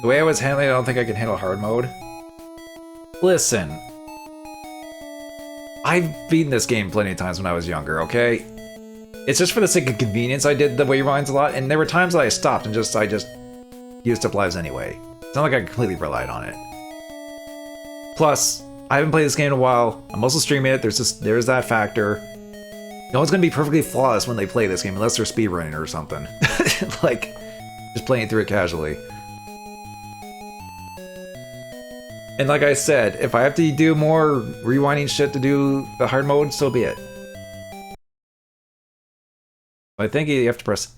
The way I was handling it, I don't think I can handle hard mode. Listen. I've beaten this game plenty of times when I was younger, okay? It's just for the sake of convenience I did the wayrewinds a lot, and there were times that I stopped and I just used up lives anyway. It's not like I completely relied on it. Plus, I haven't played this game in a while. I'm also streaming it. There's that factor. No one's gonna be perfectly flawless when they play this game unless they're speedrunning or something. Like, just playing through it casually. And like I said, if I have to do more rewinding shit to do the hard mode, so be it. I think you have to press...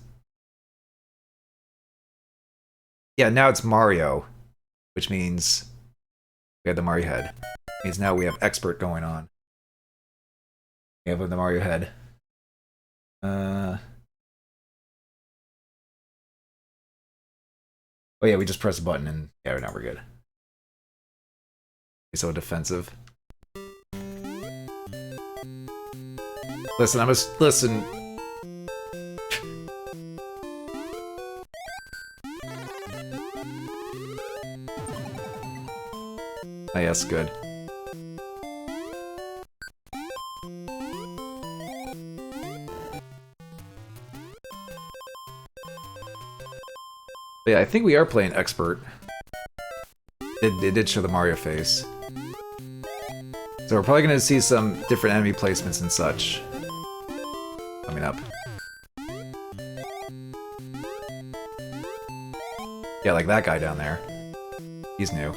Yeah, now it's Mario, which means we have the Mario head. Means now we have expert going on. We have the Mario head. Oh yeah, we just press a button and yeah, now we're good. He's so defensive. Listen, listen. Oh yes, good. But yeah, I think we are playing expert. It did show the Mario face. So we're probably going to see some different enemy placements and such coming up. Yeah, like that guy down there. He's new.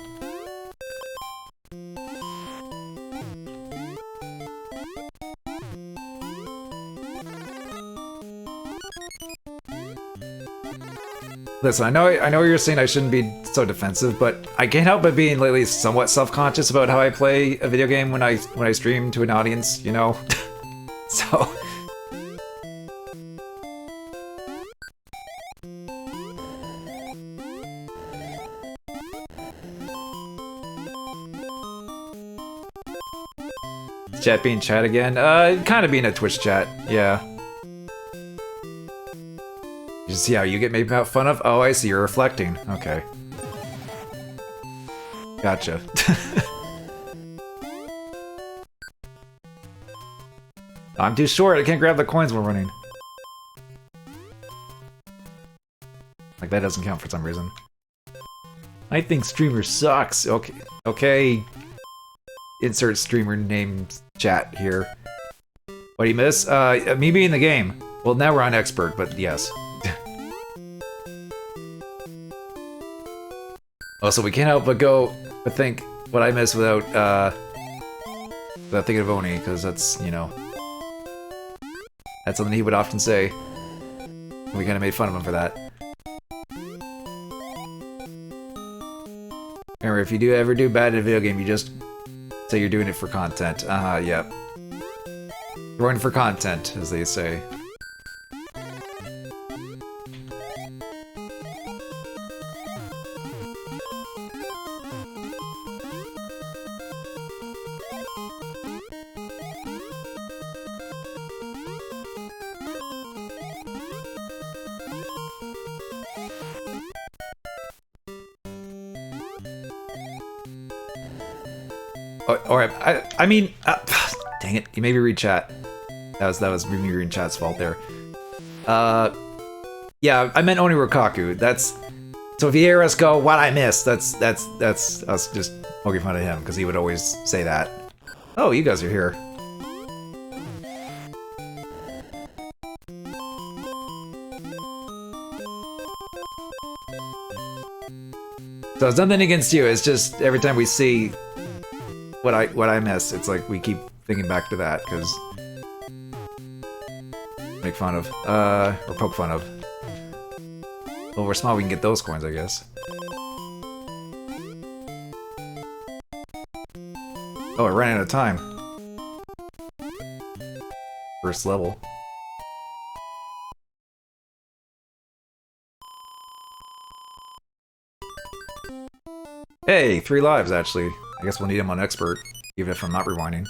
Listen, I know you're saying I shouldn't be so defensive, but I can't help but being lately somewhat self-conscious about how I play a video game when I stream to an audience, you know? So... Chat being chat again? Kind of being a Twitch chat, yeah. You see how you get made fun of? Oh, I see, you're reflecting. Okay. Gotcha. I'm too short, I can't grab the coins while running. Like, that doesn't count for some reason. I think streamer sucks. Okay, okay. Insert streamer name chat here. What do you miss? Me being in the game. Well, now we're on expert, but yes. Also, we can't help but think what I miss without thinking of Oni, because that's, you know, that's something he would often say. We kind of made fun of him for that. Remember, if you do ever do bad in a video game, you just say you're doing it for content. Yep. Going for content, as they say. Alright, I mean, dang it, you made me read chat. That was me reading chat's fault there. Yeah, I meant Oni Rokaku. That's, so if you hear us go, what I missed, that's us just poking fun at him, because he would always say that. Oh, you guys are here. So it's nothing against you, it's just every time we see what I miss, it's like we keep thinking back to that, because make fun of, or poke fun of. Well, we're smart, we can get those coins, I guess. Oh, I ran out of time. First level. Hey, 3 lives, actually. I guess we'll need him on expert, even if I'm not rewinding.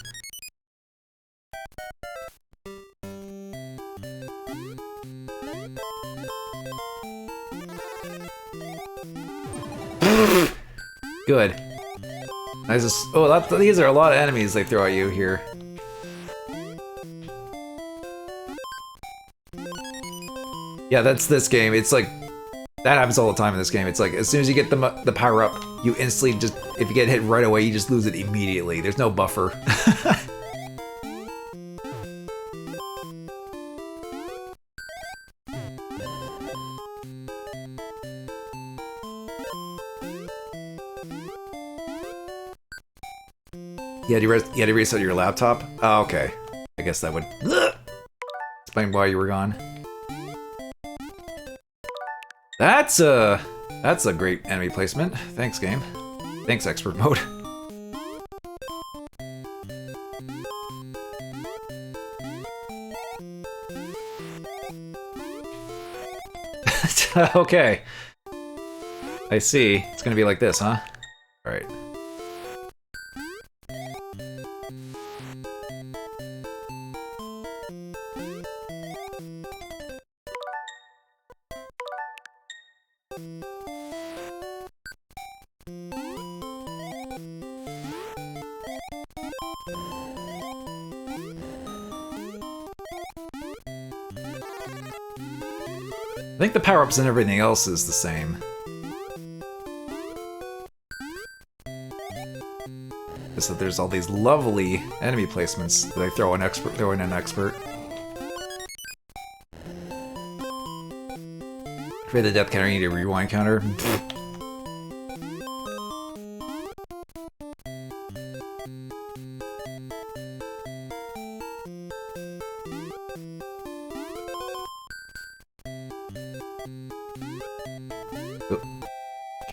Good. Nice. Oh, these are a lot of enemies they throw at you here. Yeah, that's this game. It's like, that happens all the time in this game. It's like, as soon as you get the power up, you instantly just, if you get hit right away, you just lose it immediately. There's no buffer. You had to reset your laptop? Oh, okay. I guess that would explain why you were gone. That's a great enemy placement. Thanks, game. Thanks, expert mode. Okay. I see. It's gonna be like this, huh? Alright. I think the power-ups and everything else is the same. Just that there's all these lovely enemy placements that they throw in an expert. For the death counter, you need a rewind counter.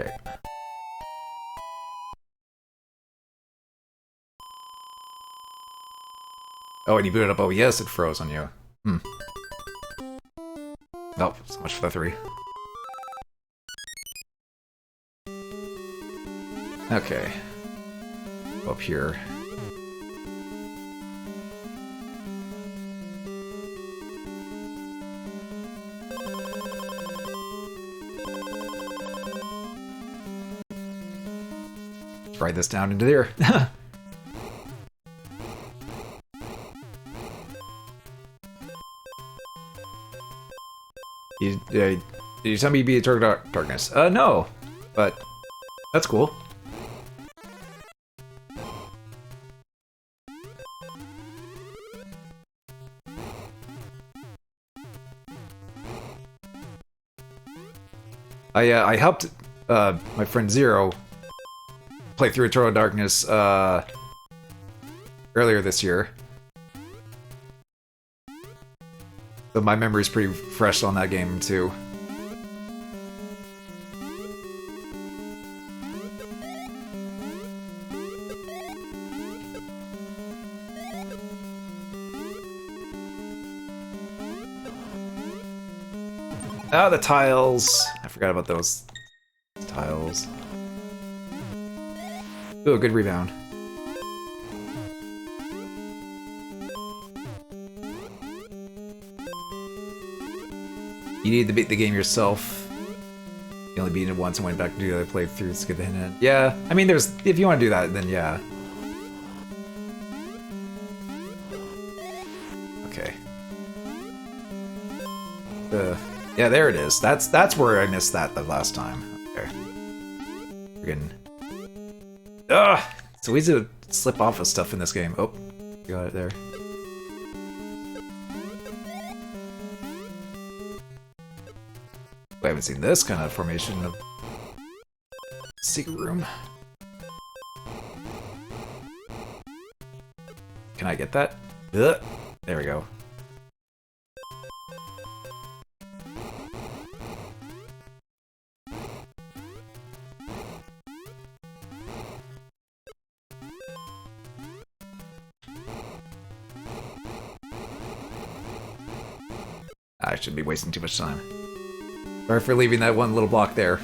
Okay. Oh, and you booted up OBS, it froze on you. Nope, so much for the 3. Okay. Go up here. Ride this down into there. Did you tell me you'd be a Eternal Darkness? No. But that's cool. I helped my friend Zero play through Eternal Darkness earlier this year. So my memory's pretty fresh on that game too. Ah, the tiles. I forgot about those tiles. Ooh, a good rebound. You need to beat the game yourself. You only beat it once and went back to do the other playthroughs to get the hint in. Yeah, I mean, there's, if you want to do that, then yeah. Okay. Yeah, there it is. That's where I missed that the last time. Okay. Friggin'. Ugh! It's so easy to slip off of stuff in this game. Oh, got it there. I haven't seen this kind of formation of secret room. Can I get that? Ugh. There we go. I should be wasting too much time. Sorry for leaving that one little block there,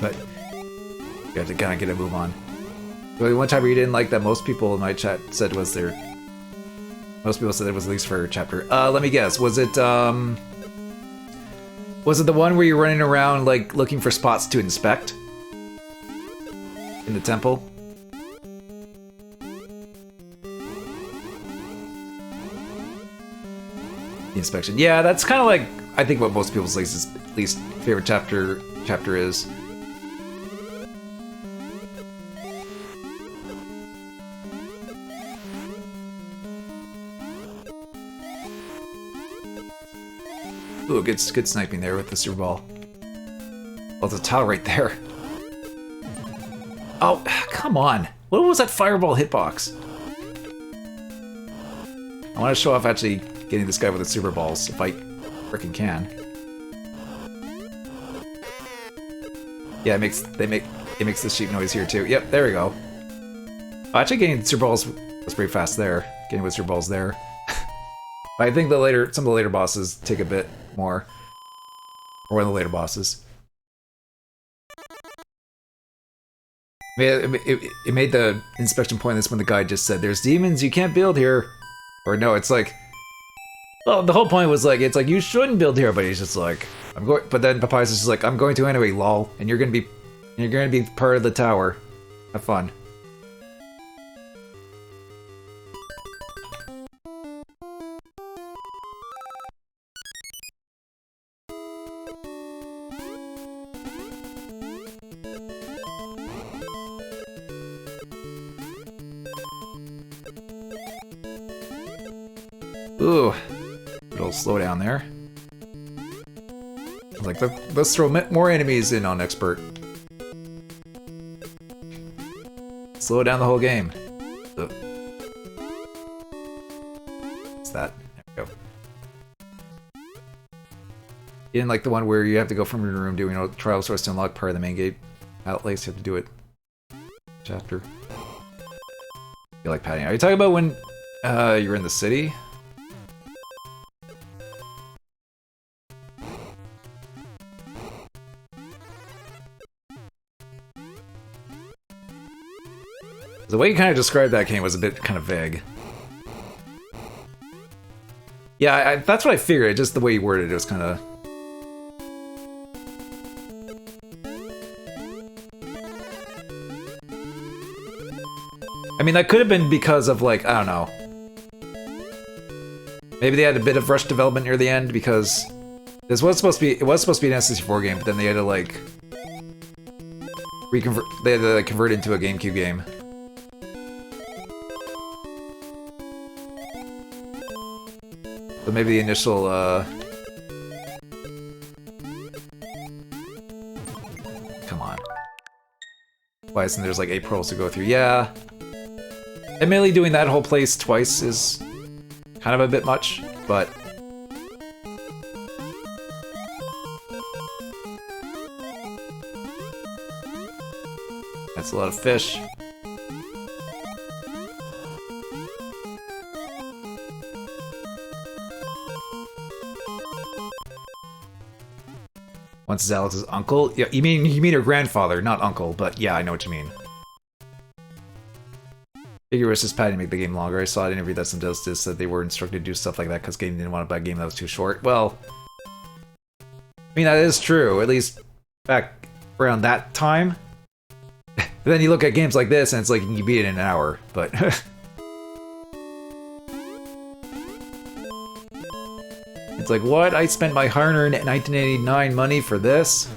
but you have to kind of get a move on. The one time you didn't like that most people in my chat said was their... Most people said it was the least favorite chapter. Let me guess. Was it the one where you're running around, like, looking for spots to inspect? In the temple? The inspection. Yeah, that's kind of like... I think what most people's least favorite chapter is. Ooh, good sniping there with the Super Ball. Oh, there's a tile right there. Oh, come on. What was that fireball hitbox? I want to show off actually getting this guy with the Super Balls, if I frickin' can. Yeah, it makes the sheep noise here too. Yep, there we go. Oh, actually getting Super Balls was pretty fast there. Getting with Super Balls there. I think some of the later bosses take a bit more. Or one of the later bosses. It made the inspection pointless when the guy just said, "There's demons, you can't build here." Or no, it's like, well, the whole point was like, it's like, you shouldn't build here, but he's just like, I'm going, but then Papyrus is just like, I'm going to anyway, lol, and you're gonna be part of the tower. Have fun. Ooh, it'll slow down there. Like, let's throw more enemies in on Expert. Slow down the whole game. Ugh. What's that? There we go. You didn't like the one where you have to go from room to room doing trial source to unlock part of the main gate outlays. You have to do it. Chapter. You like padding. Are you talking about when you're in the city? The way you kind of described that game was a bit kind of vague. Yeah, that's what I figured. Just the way you worded it was kind of... I mean, that could have been because of, like, I don't know. Maybe they had a bit of rushed development near the end because it was supposed to be an N64 game, but then they had to, like, convert it into a GameCube game. So maybe the initial, come on. Why isn't there's like 8 pearls to go through? Yeah. Admittedly, doing that whole place twice is kind of a bit much, but... That's a lot of fish. Once is Alex's uncle? Yeah, you mean her grandfather, not uncle, but yeah, I know what you mean. Figure was just padding to make the game longer. I saw an interview that some devs did said they were instructed to do stuff like that because game didn't want to buy a game that was too short. Well, I mean, that is true, at least back around that time. Then you look at games like this and it's like you beat it in an hour, but... It's like, what? I spent my hard-earned 1989 money for this?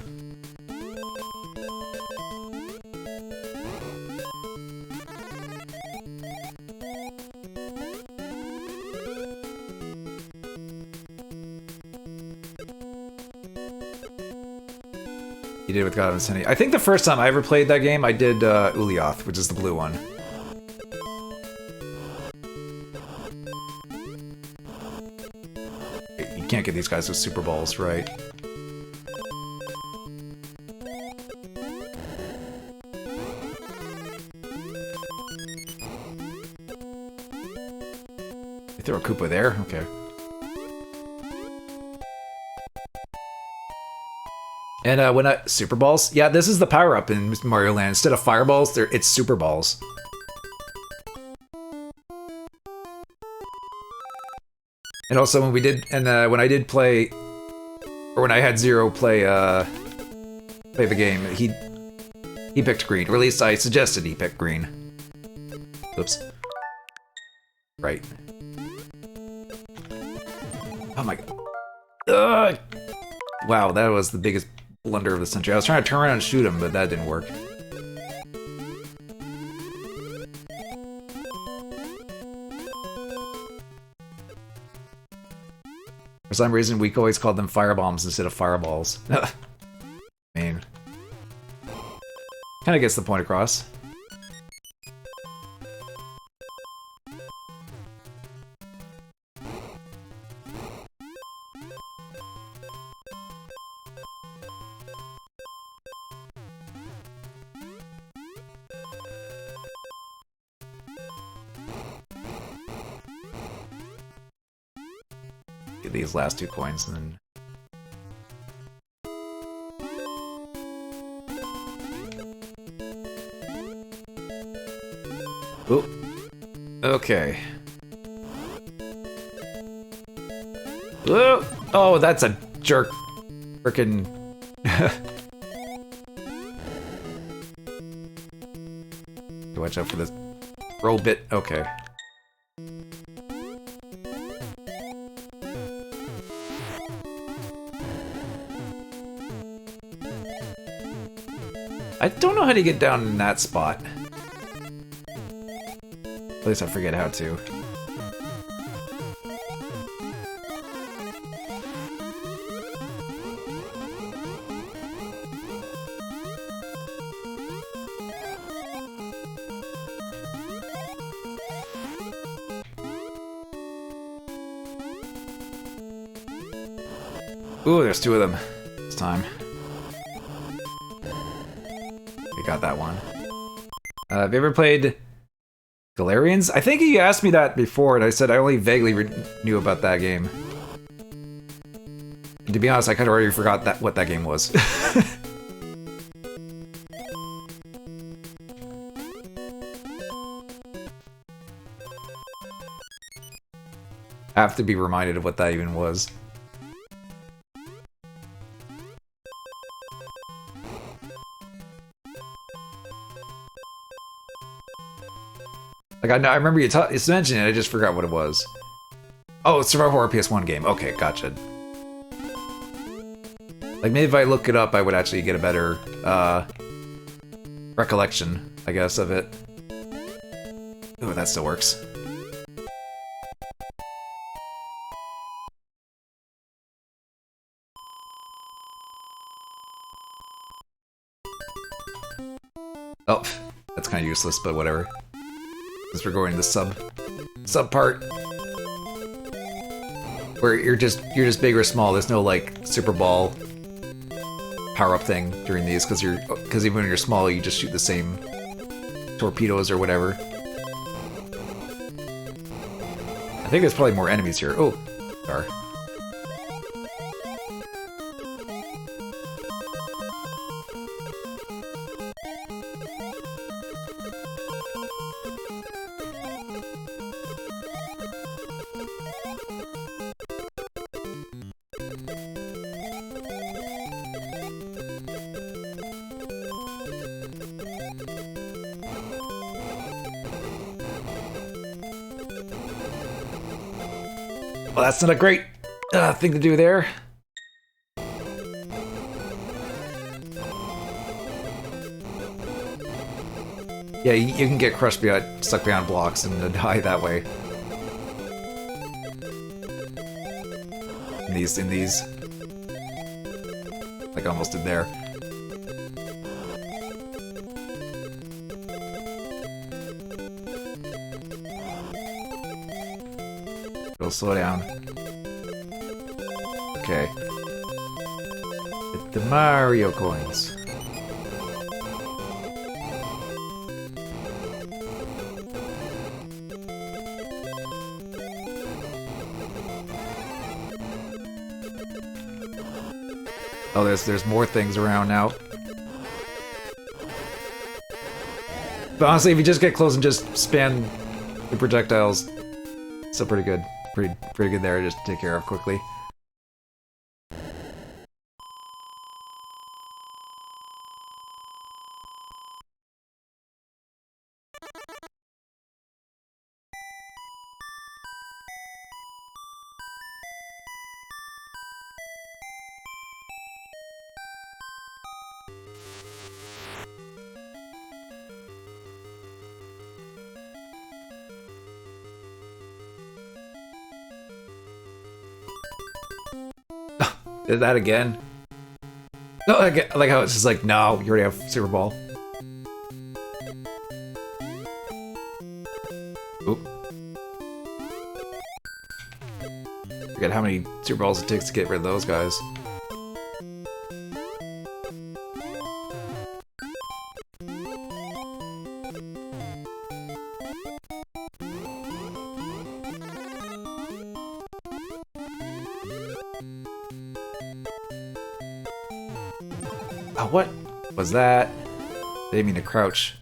You did with God of Insanity. I think the first time I ever played that game, I did Ulyaoth, which is the blue one. You can't get these guys with Super Balls, right? They throw a Koopa there? Okay. And when Super Balls? Yeah, this is the power-up in Mario Land. Instead of fireballs, it's Super Balls. And also when we did, and when I did play, or when I had Zero play the game, he picked green, or at least I suggested he pick green. Oops. Right. Oh my god. Wow, that was the biggest blunder of the century. I was trying to turn around and shoot him, but that didn't work. For some reason, we always called them firebombs instead of fireballs. I mean, kind of gets the point across. Get these last 2 coins and then... Oh, okay. Whoa! Oh, that's a jerk. Frickin'. Watch out for this roll bit. Okay. I don't know how to get down in that spot. At least I forget how to. Ooh, there's 2 of them this time. We got that one. Have you ever played Galarians? I think you asked me that before, and I said I only vaguely knew about that game. And to be honest, I kind of already forgot what that game was. I have to be reminded of what that even was. Like, I remember you mentioning it, I just forgot what it was. Oh, it's Survival Horror PS1 game. Okay, gotcha. Like, maybe if I look it up, I would actually get a better, recollection, I guess, of it. Ooh, that still works. Oh, that's kind of useless, but whatever. Since we're going to the sub part where you're just big or small. There's no like super ball power up thing during these because even when you're small, you just shoot the same torpedoes or whatever. I think there's probably more enemies here. Oh, there are. Well, that's not a great thing to do there. Yeah, you can get crushed stuck behind blocks and die that way. In these. Like I almost did there. It'll slow down. Okay. Get the Mario coins. Oh, there's more things around now. But honestly, if you just get close and just spam the projectiles, still pretty good. Pretty good there, just to take care of quickly. Did that again? No, I like how it's just like, no, you already have Super Ball. Oop. Forget how many Super Balls it takes to get rid of those guys. Oh, what was that? Didn't mean to crouch.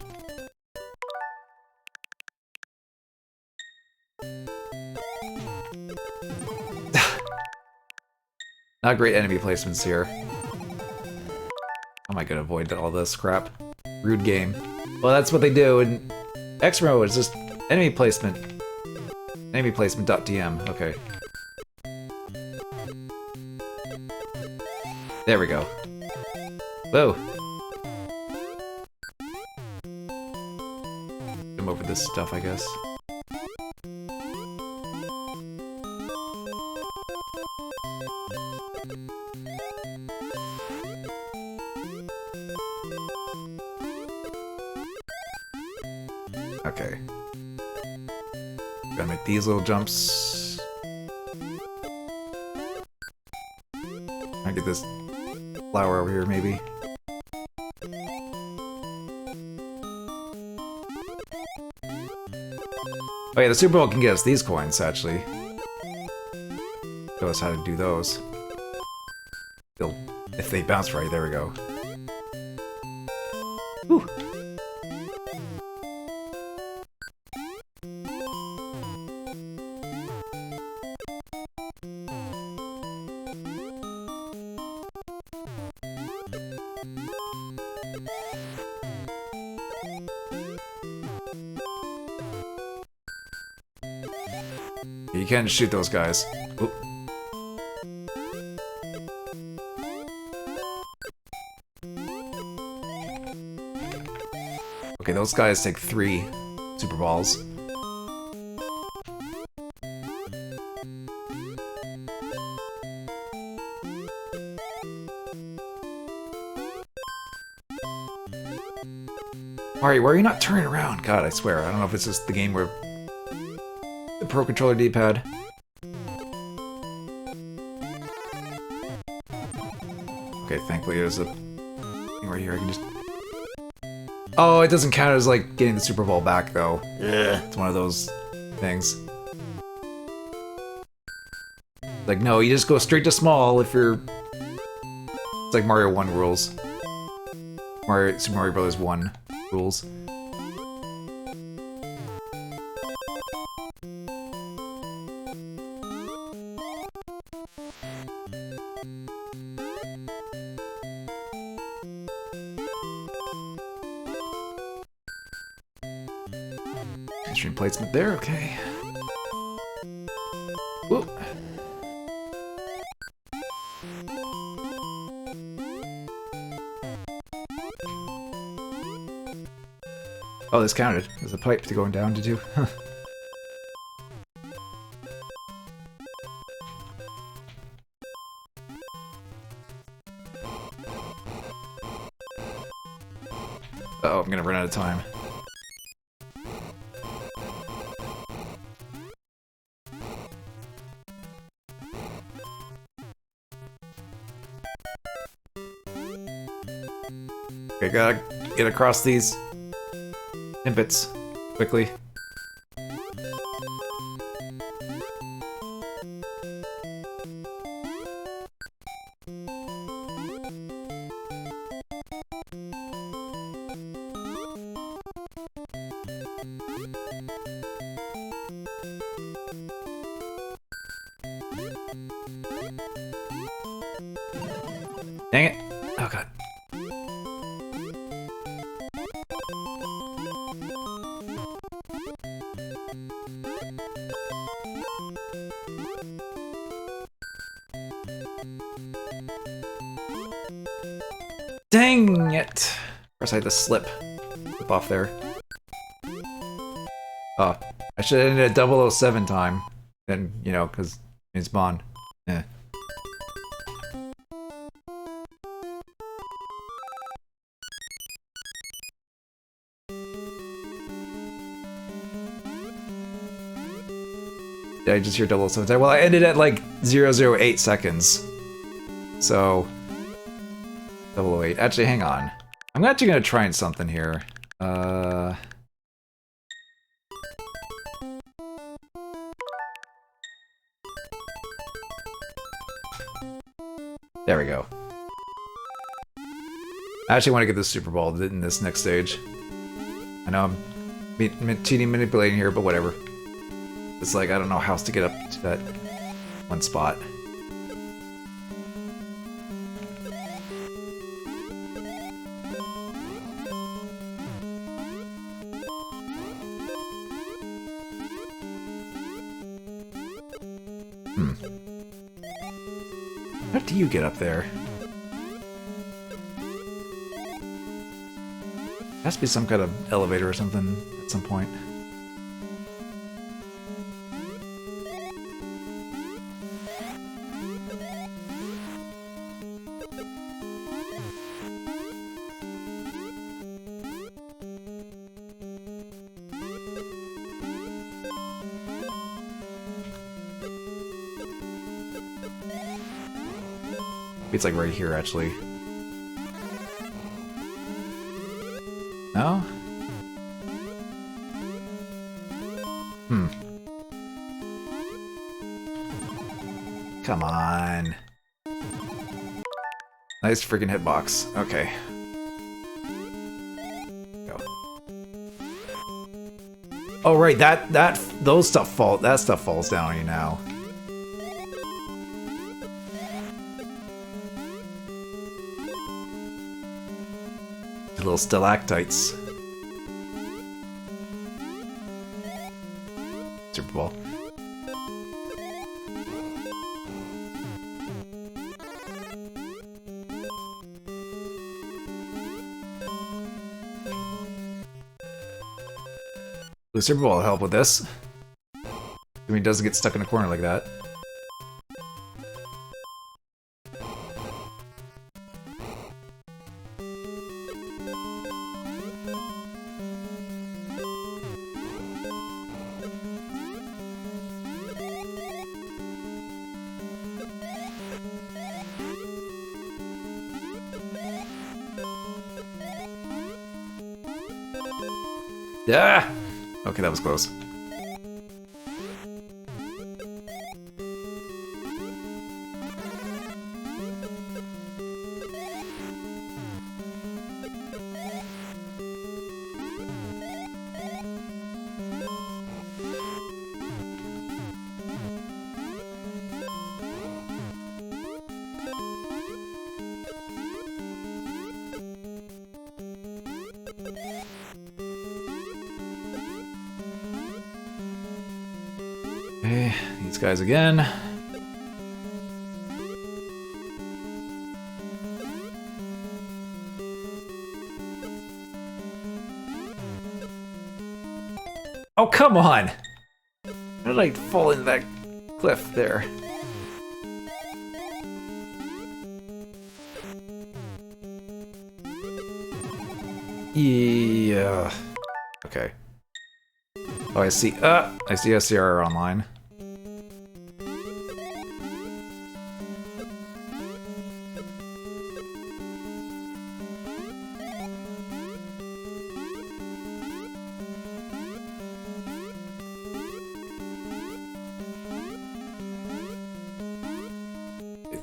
Not great enemy placements here. How am I gonna avoid all this crap? Rude game. Well, that's what they do in X mode. It's just enemy placement. Enemy placement.dm. Okay. There we go. Whoa. Come over this stuff, I guess. Okay. Gotta make these little jumps. I get this flower over here, maybe. Oh yeah, the Super Bowl can get us these coins, actually. Show us how to do those. If they bounce right, there we go. Whew. You can't shoot those guys. Oop. Okay, those guys take 3 Super Balls. Mario, why are you not turning around? God, I swear. I don't know if it's just the game where the Pro Controller D-pad. Okay, thankfully there's a thing right here I can just... Oh, it doesn't count as, like, getting the Super Bowl back, though. Yeah, it's one of those things. Like, no, you just go straight to small if you're... It's like Mario 1 rules. Super Mario Bros. 1 rules. Stream placement there, okay. Whoa. Oh, this counted. There's a pipe to going down to do. Uh-oh, I'm gonna run out of time. Okay, gotta get across these Nimbits quickly. Dang it. Oh god. Dang it! Of course I had to slip off there. Oh, I should have ended at 007 time. Then, you know, because it's Bond. Yeah. Did I just hear 007 time? Well, I ended at like 008 seconds. So, 008. Actually, hang on. I'm actually gonna try something here. There we go. I actually want to get the Super Bowl in this next stage. I know I'm cheating, manipulating here, but whatever. It's like, I don't know how else to get up to that one spot. How do you get up there? Has to be some kind of elevator or something at some point. It's like right here, actually. No? Come on. Nice freaking hitbox. Okay. Go. Oh right, that stuff falls down on you now. Little stalactites. Super Bowl. The Super Bowl will help with this. I mean, it doesn't get stuck in a corner like that. Yeah. Okay, that was close. Okay, these guys again. Oh, come on! How did I fall into that cliff there? Yeah. Okay. Oh, I see. I see SCR online.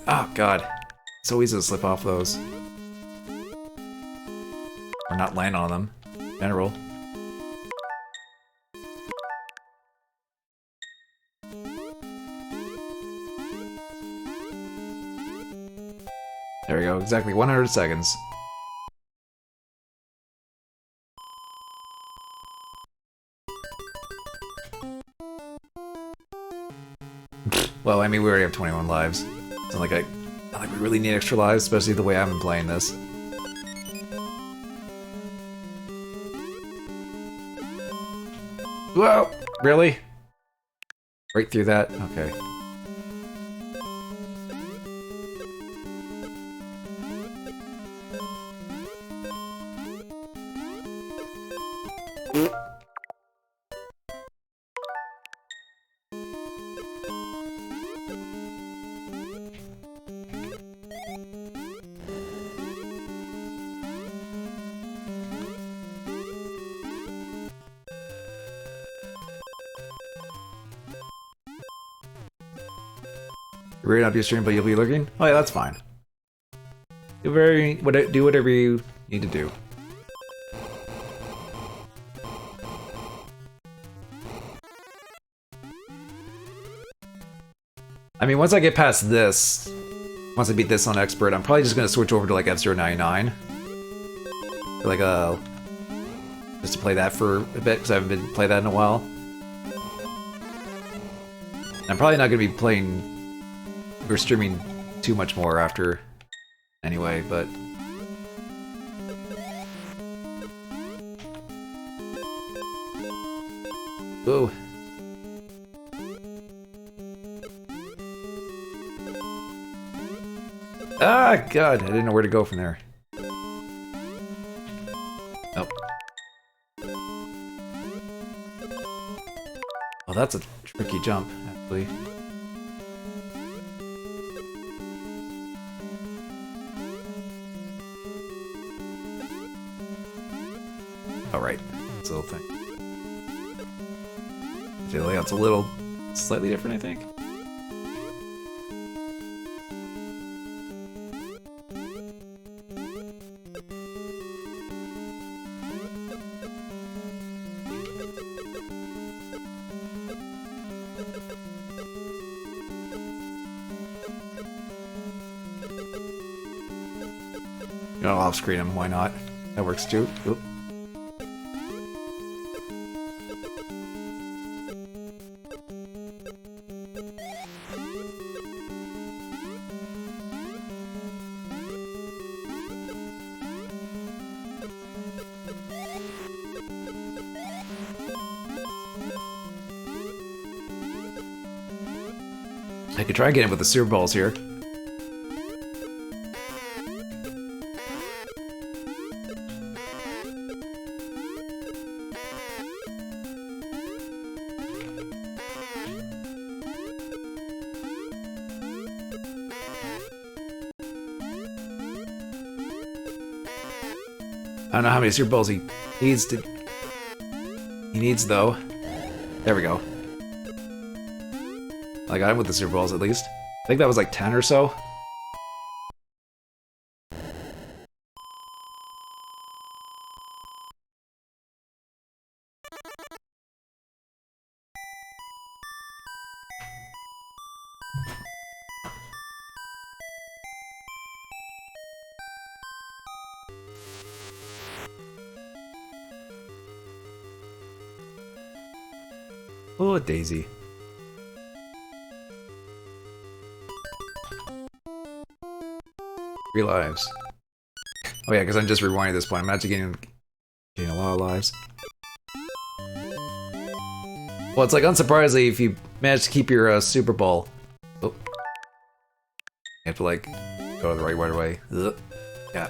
Oh, God. It's so easy to slip off those. Or not land on them. In general. There we go. Exactly 100 seconds. Well, I mean, we already have 21 lives. It's not like we really need extra lives, especially the way I've been playing this. Whoa! Really? Right through that? Okay. You're ready up your stream, but you'll be lurking? Oh yeah, that's fine. Do whatever you need to do. I mean, once I get past this, once I beat this on Expert, I'm probably just gonna switch over to like F-099. Like, just to play that for a bit, because I haven't been playing that in a while. I'm probably not gonna be playing or streaming too much more after, anyway, but... Ooh. Ah, God, I didn't know where to go from there. Nope. Oh, that's a tricky jump, actually. Alright, this little thing. The layout's a little slightly different, I think. You know, off screen him, why not? That works too. Oop. I could try and get him with the Super Balls here. I don't know how many Super Balls he needs to... He needs, though. There we go. I got him with the Super Balls, at least. I think that was like 10 or so. Oh, Daisy. 3 lives. Oh yeah, because I'm just rewinding this point. I'm actually getting a lot of lives. Well, it's like unsurprisingly if you manage to keep your Super Ball. Oh. You have to like go the right way. Ugh. Yeah.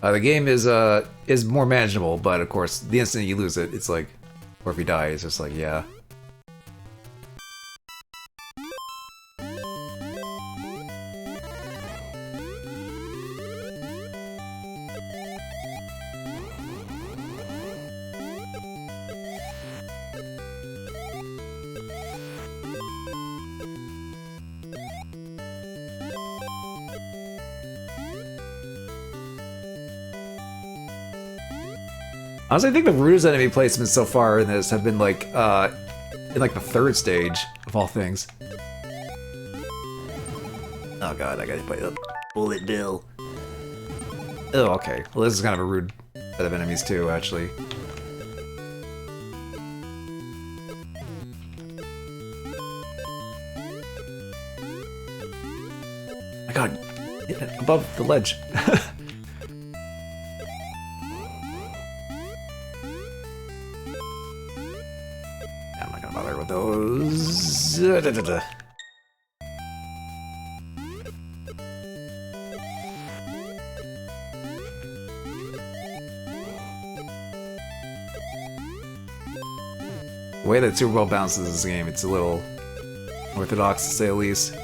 The game is more manageable, but of course, the instant you lose it, it's like, or if you die, it's just like, yeah. Honestly, I think the rudest enemy placements so far in this have been like, in like the 3rd stage, of all things. Oh god, I gotta play the Bullet Bill. Oh, okay. Well, this is kind of a rude set of enemies too, actually. My god, hit it above the ledge. throw those. The way that Super Bowl bounces this game, it's a little orthodox to say the least.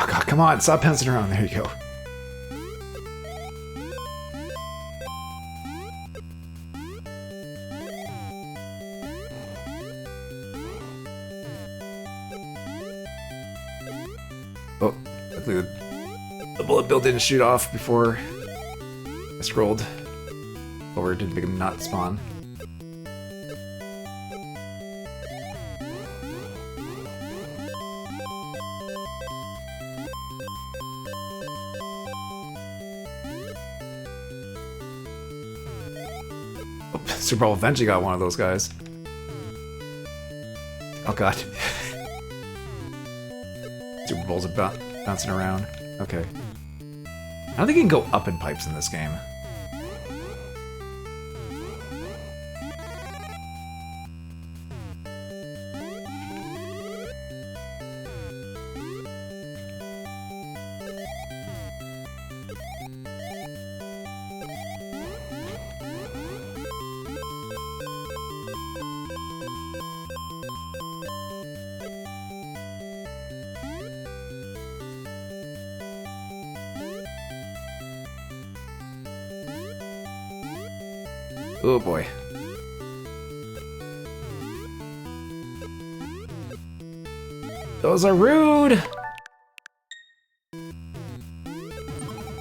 Oh god, come on, stop bouncing around. There you go. Oh, the bullet bill didn't shoot off before I scrolled over to make him not spawn. Super Bowl eventually got one of those guys. Oh god. Super Bowl's about bouncing around. Okay. I don't think you can go up in pipes in this game. Oh boy. Those are rude!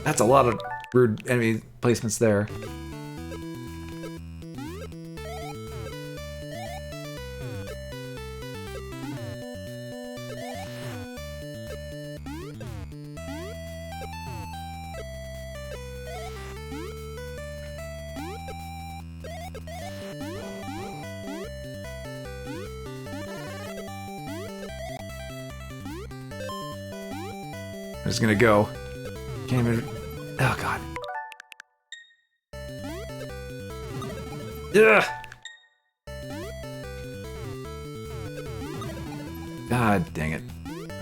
That's a lot of rude enemy placements there. I'm just gonna go. Can't even. Oh god. Ugh. God dang it.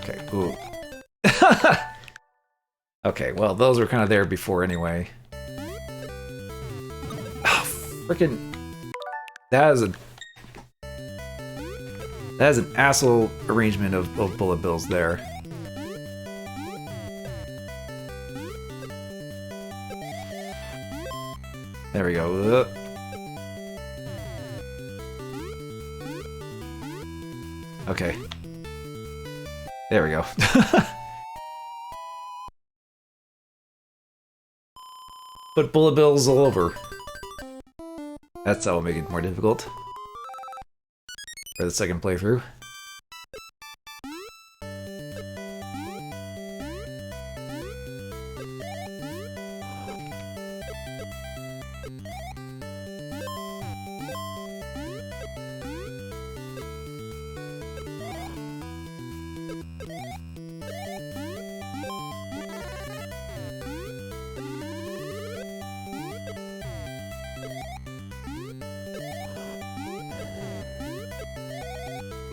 Okay. Ooh. Okay. Well, those were kind of there before anyway. Oh, freaking. That is an asshole arrangement of bullet bills there. There we go. Okay. There we go. Put bullet bills all over. That's how we'll make it more difficult. For the second playthrough.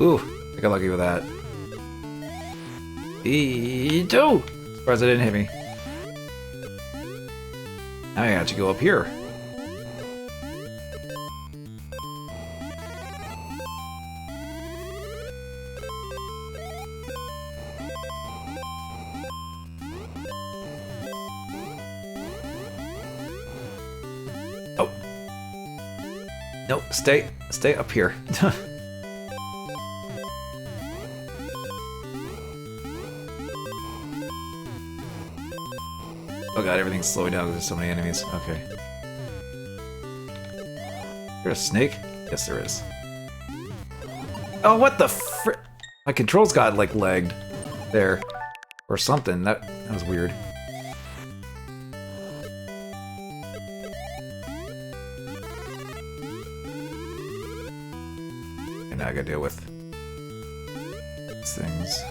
Ooh, I got lucky with that. E2! Surprised it didn't hit me. Now I got to go up here. Oh. Nope, stay up here. Oh god, everything's slowing down because there's so many enemies. Okay. Is there a snake? Yes, there is. Oh, what the frick? My controls got, like, lagged. there. Or something. That was weird. And now I gotta deal with these things.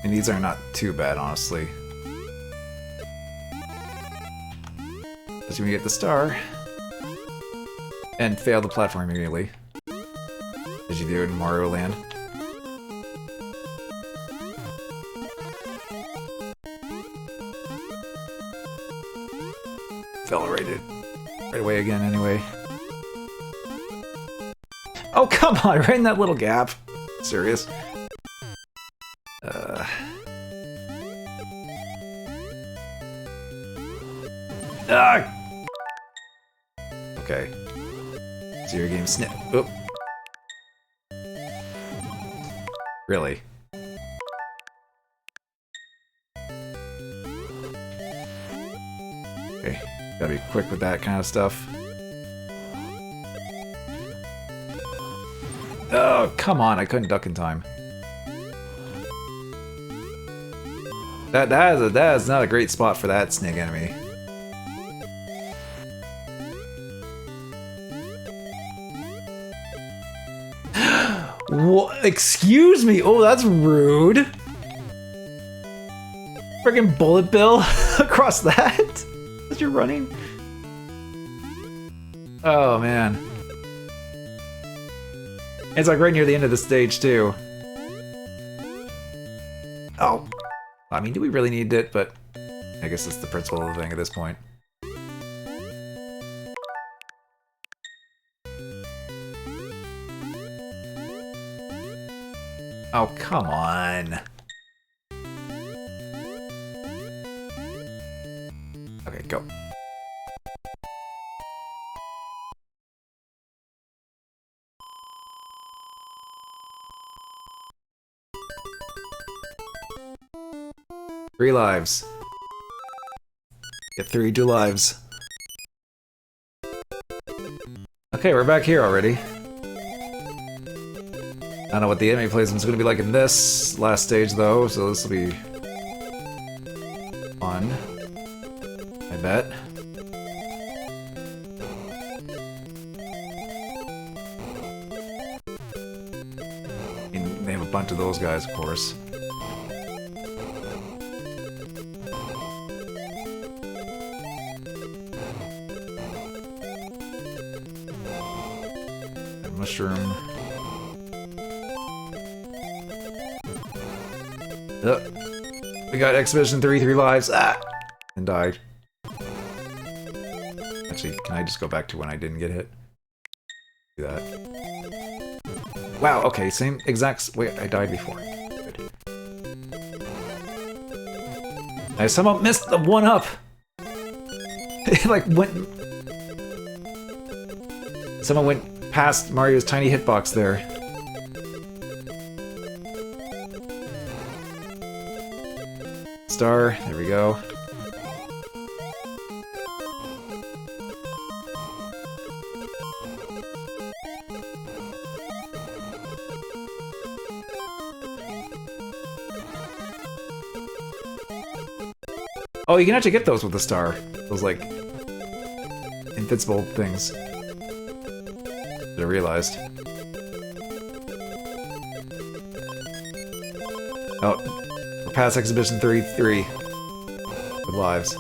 And these are not too bad, honestly. But you get the star. And fail the platform immediately. As you do in Mario Land. Accelerated. Right away again, anyway. Oh, come on! Right in that little gap. Serious? Okay. Zero game snip. Oop. Really? Okay. Gotta be quick with that kind of stuff. Oh, come on. I couldn't duck in time. That is not a great spot for that snake enemy. What? Excuse me? Oh, that's rude. Friggin' bullet bill across that as you're running. Oh man. It's like right near the end of the stage too. Oh. I mean, do we really need it? But I guess it's the principle of the thing at this point. Oh, come on. Okay, go. Three lives. Get 3 lives. Okay, we're back here already. I don't know what the enemy placement's gonna be like in this last stage though, so this will be fun. I bet. I mean, they have a bunch of those guys, of course. Mushroom. We got Expedition 3 lives. Ah! And died. Actually, can I just go back to when I didn't get hit? Do that. Wow, okay, same exact... Wait, I died before. Good. I somehow missed the 1-up! It like went... Someone went past Mario's tiny hitbox there. Star, there we go. Oh, you can actually get those with the star. Those, like, invincible things. That I realized. Oh, we're past Exhibition 3 with lives.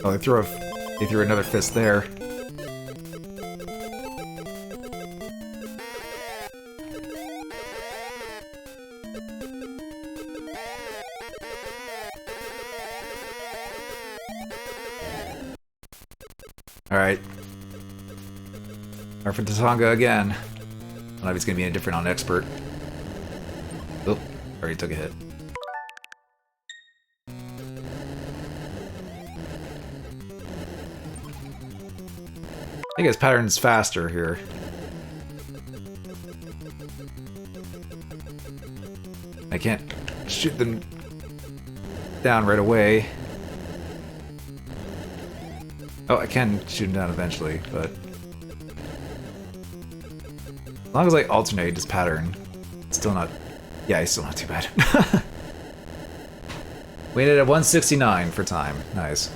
Oh, they threw another fist there. Alright. Or for Tasanga again. I don't know if he's gonna be any different on expert. Oh, already took a hit. I think his pattern's faster here. I can't shoot them down right away. Oh, I can shoot him down eventually, but... as long as I alternate his pattern, it's still not... yeah, he's still not too bad. We ended at 169 for time. Nice.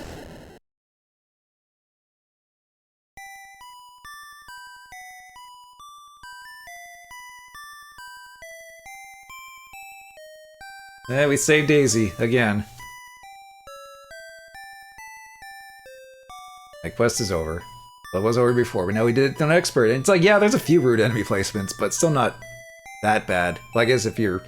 Yeah, we saved Daisy, again. The quest is over. Well, it was over before, but now we did it on expert. And it's like, yeah, there's a few rude enemy placements, but still not that bad. Well, I guess if you're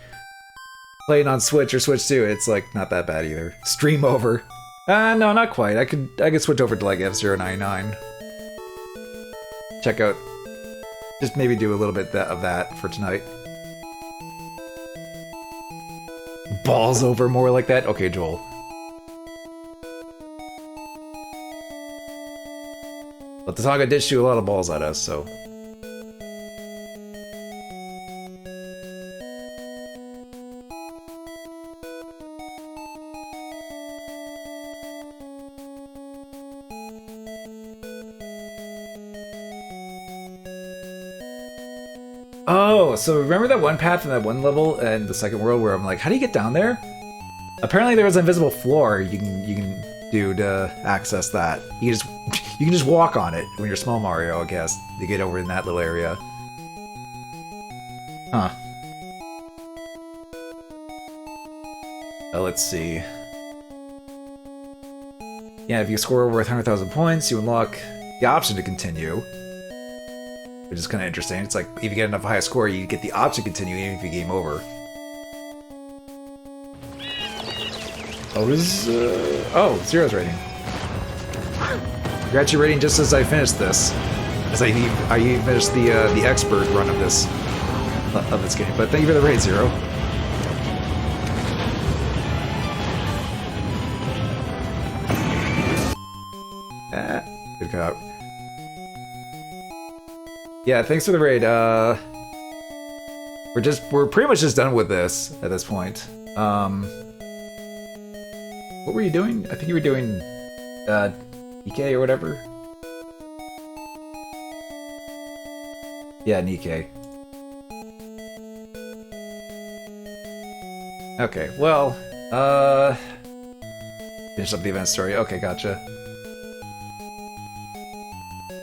playing on Switch or Switch 2, it's like not that bad either. Stream over. No, not quite. I could switch over to like F099. Check out. Just maybe do a little bit of that for tonight. Balls over more like that? Okay, Joel. But the Saga did shoot a lot of balls at us, so... oh, so remember that one path in that one level in the second world where I'm like, how do you get down there? Apparently there was an invisible floor you can do to access that. You can just walk on it when you're small Mario, I guess, to get over in that little area. Huh. Let's see. Yeah, if you score over 100,000 points, you unlock the option to continue. Which is kind of interesting. It's like, if you get enough high score, you get the option to continue even if you game over. Oh, oh, Zero's rating. Got your rating just as I finished this. As I finished the expert run of this game. But thank you for the raid, Zero. Good cut. Yeah, thanks for the raid. We're pretty much just done with this at this point. What were you doing? I think you were doing Nikkei or whatever. Yeah, Nikkei. Okay, well, finish up the event story. Okay, gotcha.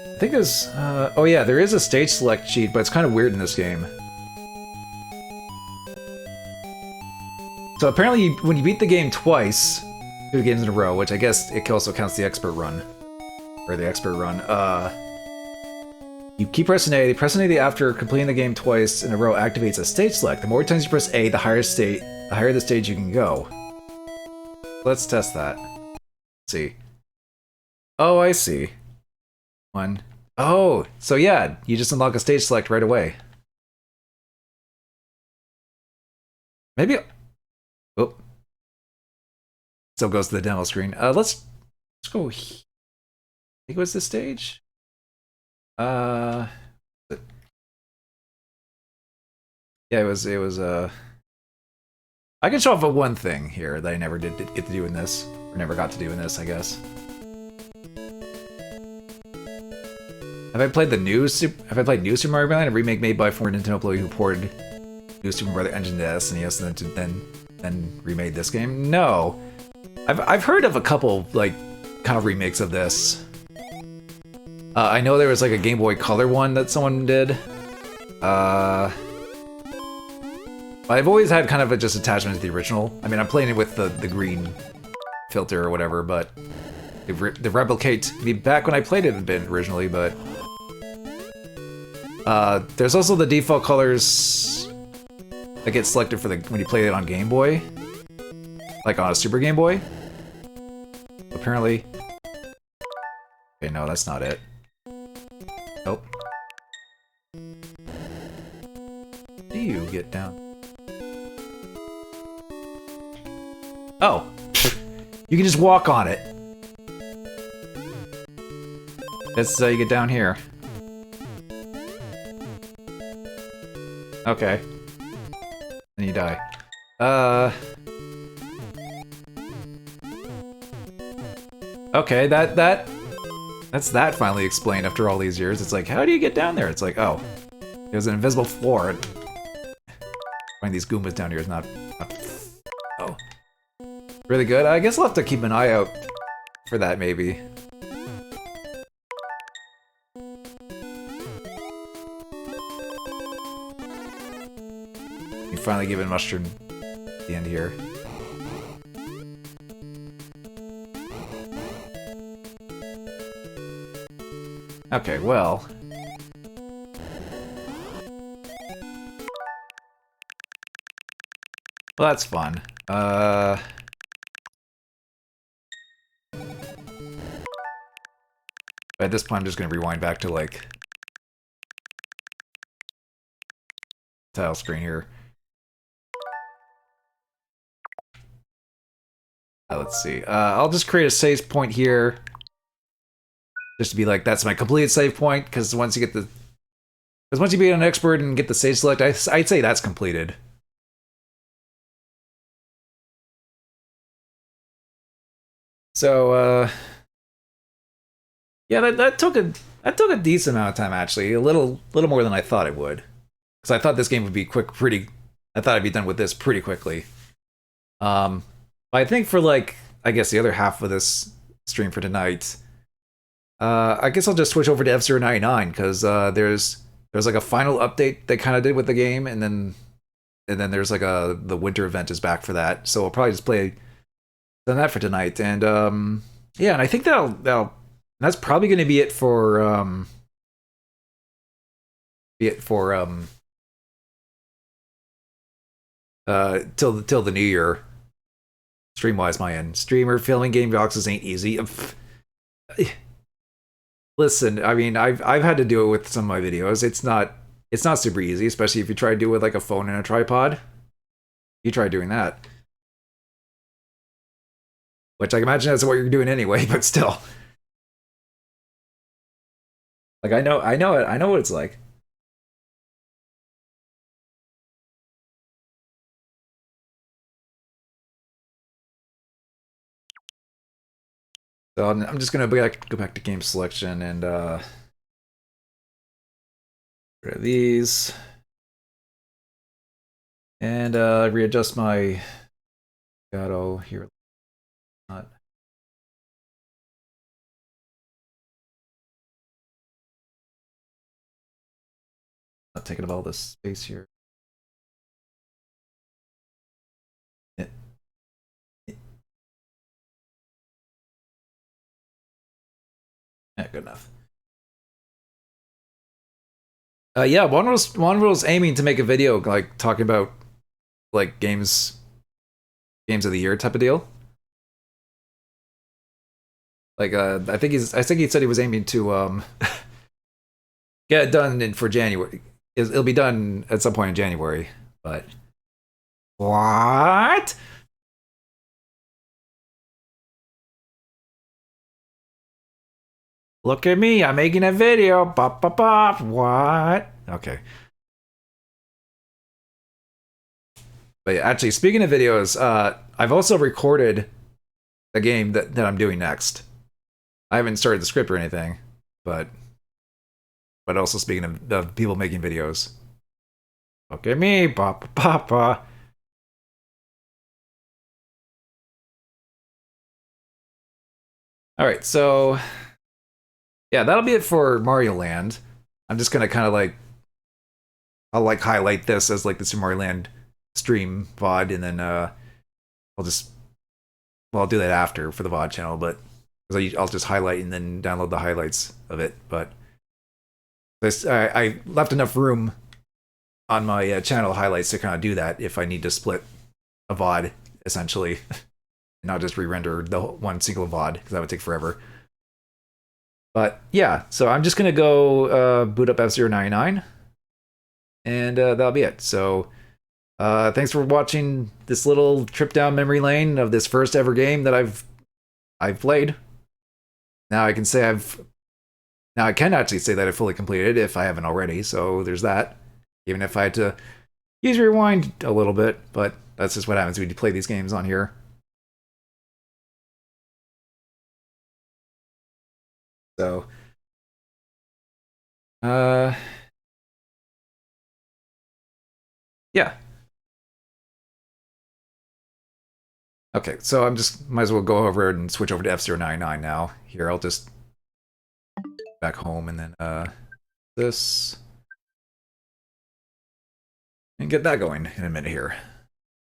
I think there's, oh yeah, there is a stage select cheat, but it's kind of weird in this game. So apparently, when you beat the game twice, 2 games in a row, which I guess it also counts the expert run, or the expert run, you keep pressing A. Pressing A after completing the game twice in a row activates a stage select. The more times you press A, the higher the stage you can go. Let's test that. Let's see. Oh, I see. One. Oh, so yeah, you just unlock a stage select right away. Maybe. Oh. Still goes to the demo screen. Let's go. I think it was this stage. Yeah, it was. I can show off one thing here that I never did get to do in this, or never got to do in this, I guess. Have I played New Super Mario Bros. A remake made by former Nintendo employee who ported New Super Mario engine to SNES and then remade this game? No. I've heard of a couple like kind of remakes of this. I know there was like a Game Boy Color one that someone did. I've always had kind of a just attachment to the original. I mean, I'm playing it with the green filter or whatever, but the replicate. I mean, back when I played it a bit originally, but there's also the default colors that get selected for when you play it on Game Boy, like on a Super Game Boy. Apparently. Okay, no, that's not it. Nope. Do you get down? Oh! You can just walk on it. That's how you get down here. Okay. Then you die. Okay, that's that finally explained after all these years. It's like, how do you get down there? It's like, oh, there's an invisible floor. Finding these Goombas down here is not oh, really good. I guess I'll have to keep an eye out for that, maybe. You finally given mushroom at the end here. Okay, well. Well, that's fun. But at this point, I'm just gonna rewind back to, like, tile screen here. Let's see. I'll just create a save point here. Just to be like, that's my completed save point, because once you get the... Because once you be an expert and get the save select, I'd say that's completed. So, yeah, that took a decent amount of time, actually. A little more than I thought it would. Because I thought this game would be I thought I'd be done with this pretty quickly. But I think for, like, I guess the other half of this stream for tonight... I guess I'll just switch over to F-099 because there's like a final update they kind of did with the game, and then there's like the winter event is back for that. So I'll probably just play that for tonight, and yeah, and I think that's probably going to be it for till the new year. Stream wise, my end. Streamer filming game boxes ain't easy. Listen, I mean, I've had to do it with some of my videos. It's not super easy, especially if you try to do it with like a phone and a tripod. You try doing that, which I can imagine that's what you're doing anyway. But still, like I know what it's like. So I'm just gonna go back to game selection and rid of these, and readjust my Gato here. Not taking up all this space here. Yeah, good enough. Yeah, one was aiming to make a video like talking about like games of the year type of deal. Like I think he said he was aiming to get it done for January. It'll be done at some point in January, but what? Look at me, I'm making a video. Bop, bop, bop. What? Okay. But yeah, actually, speaking of videos, I've also recorded the game that I'm doing next. I haven't started the script or anything, but also speaking of people making videos. Look at me, bop, bop, bop. All right, so yeah, that'll be it for Mario Land. I'm just gonna kind of like, I'll like highlight this as like the Super Mario Land stream VOD, and then I'll do that after for the VOD channel, but I'll just highlight and then download the highlights of it. But I left enough room on my channel highlights to kind of do that if I need to split a VOD essentially, and not just re-render the one single VOD because that would take forever. But yeah, so I'm just gonna go boot up F-099, and that'll be it. So thanks for watching this little trip down memory lane of this first ever game that I've played. Now I can say I can actually say that I fully completed it if I haven't already. So there's that. Even if I had to use rewind a little bit, but that's just what happens when you play these games on here. So, uh, yeah. Okay, so I'm just might as well go over and switch over to F-099 now. Here, I'll just back home and then this and get that going in a minute here.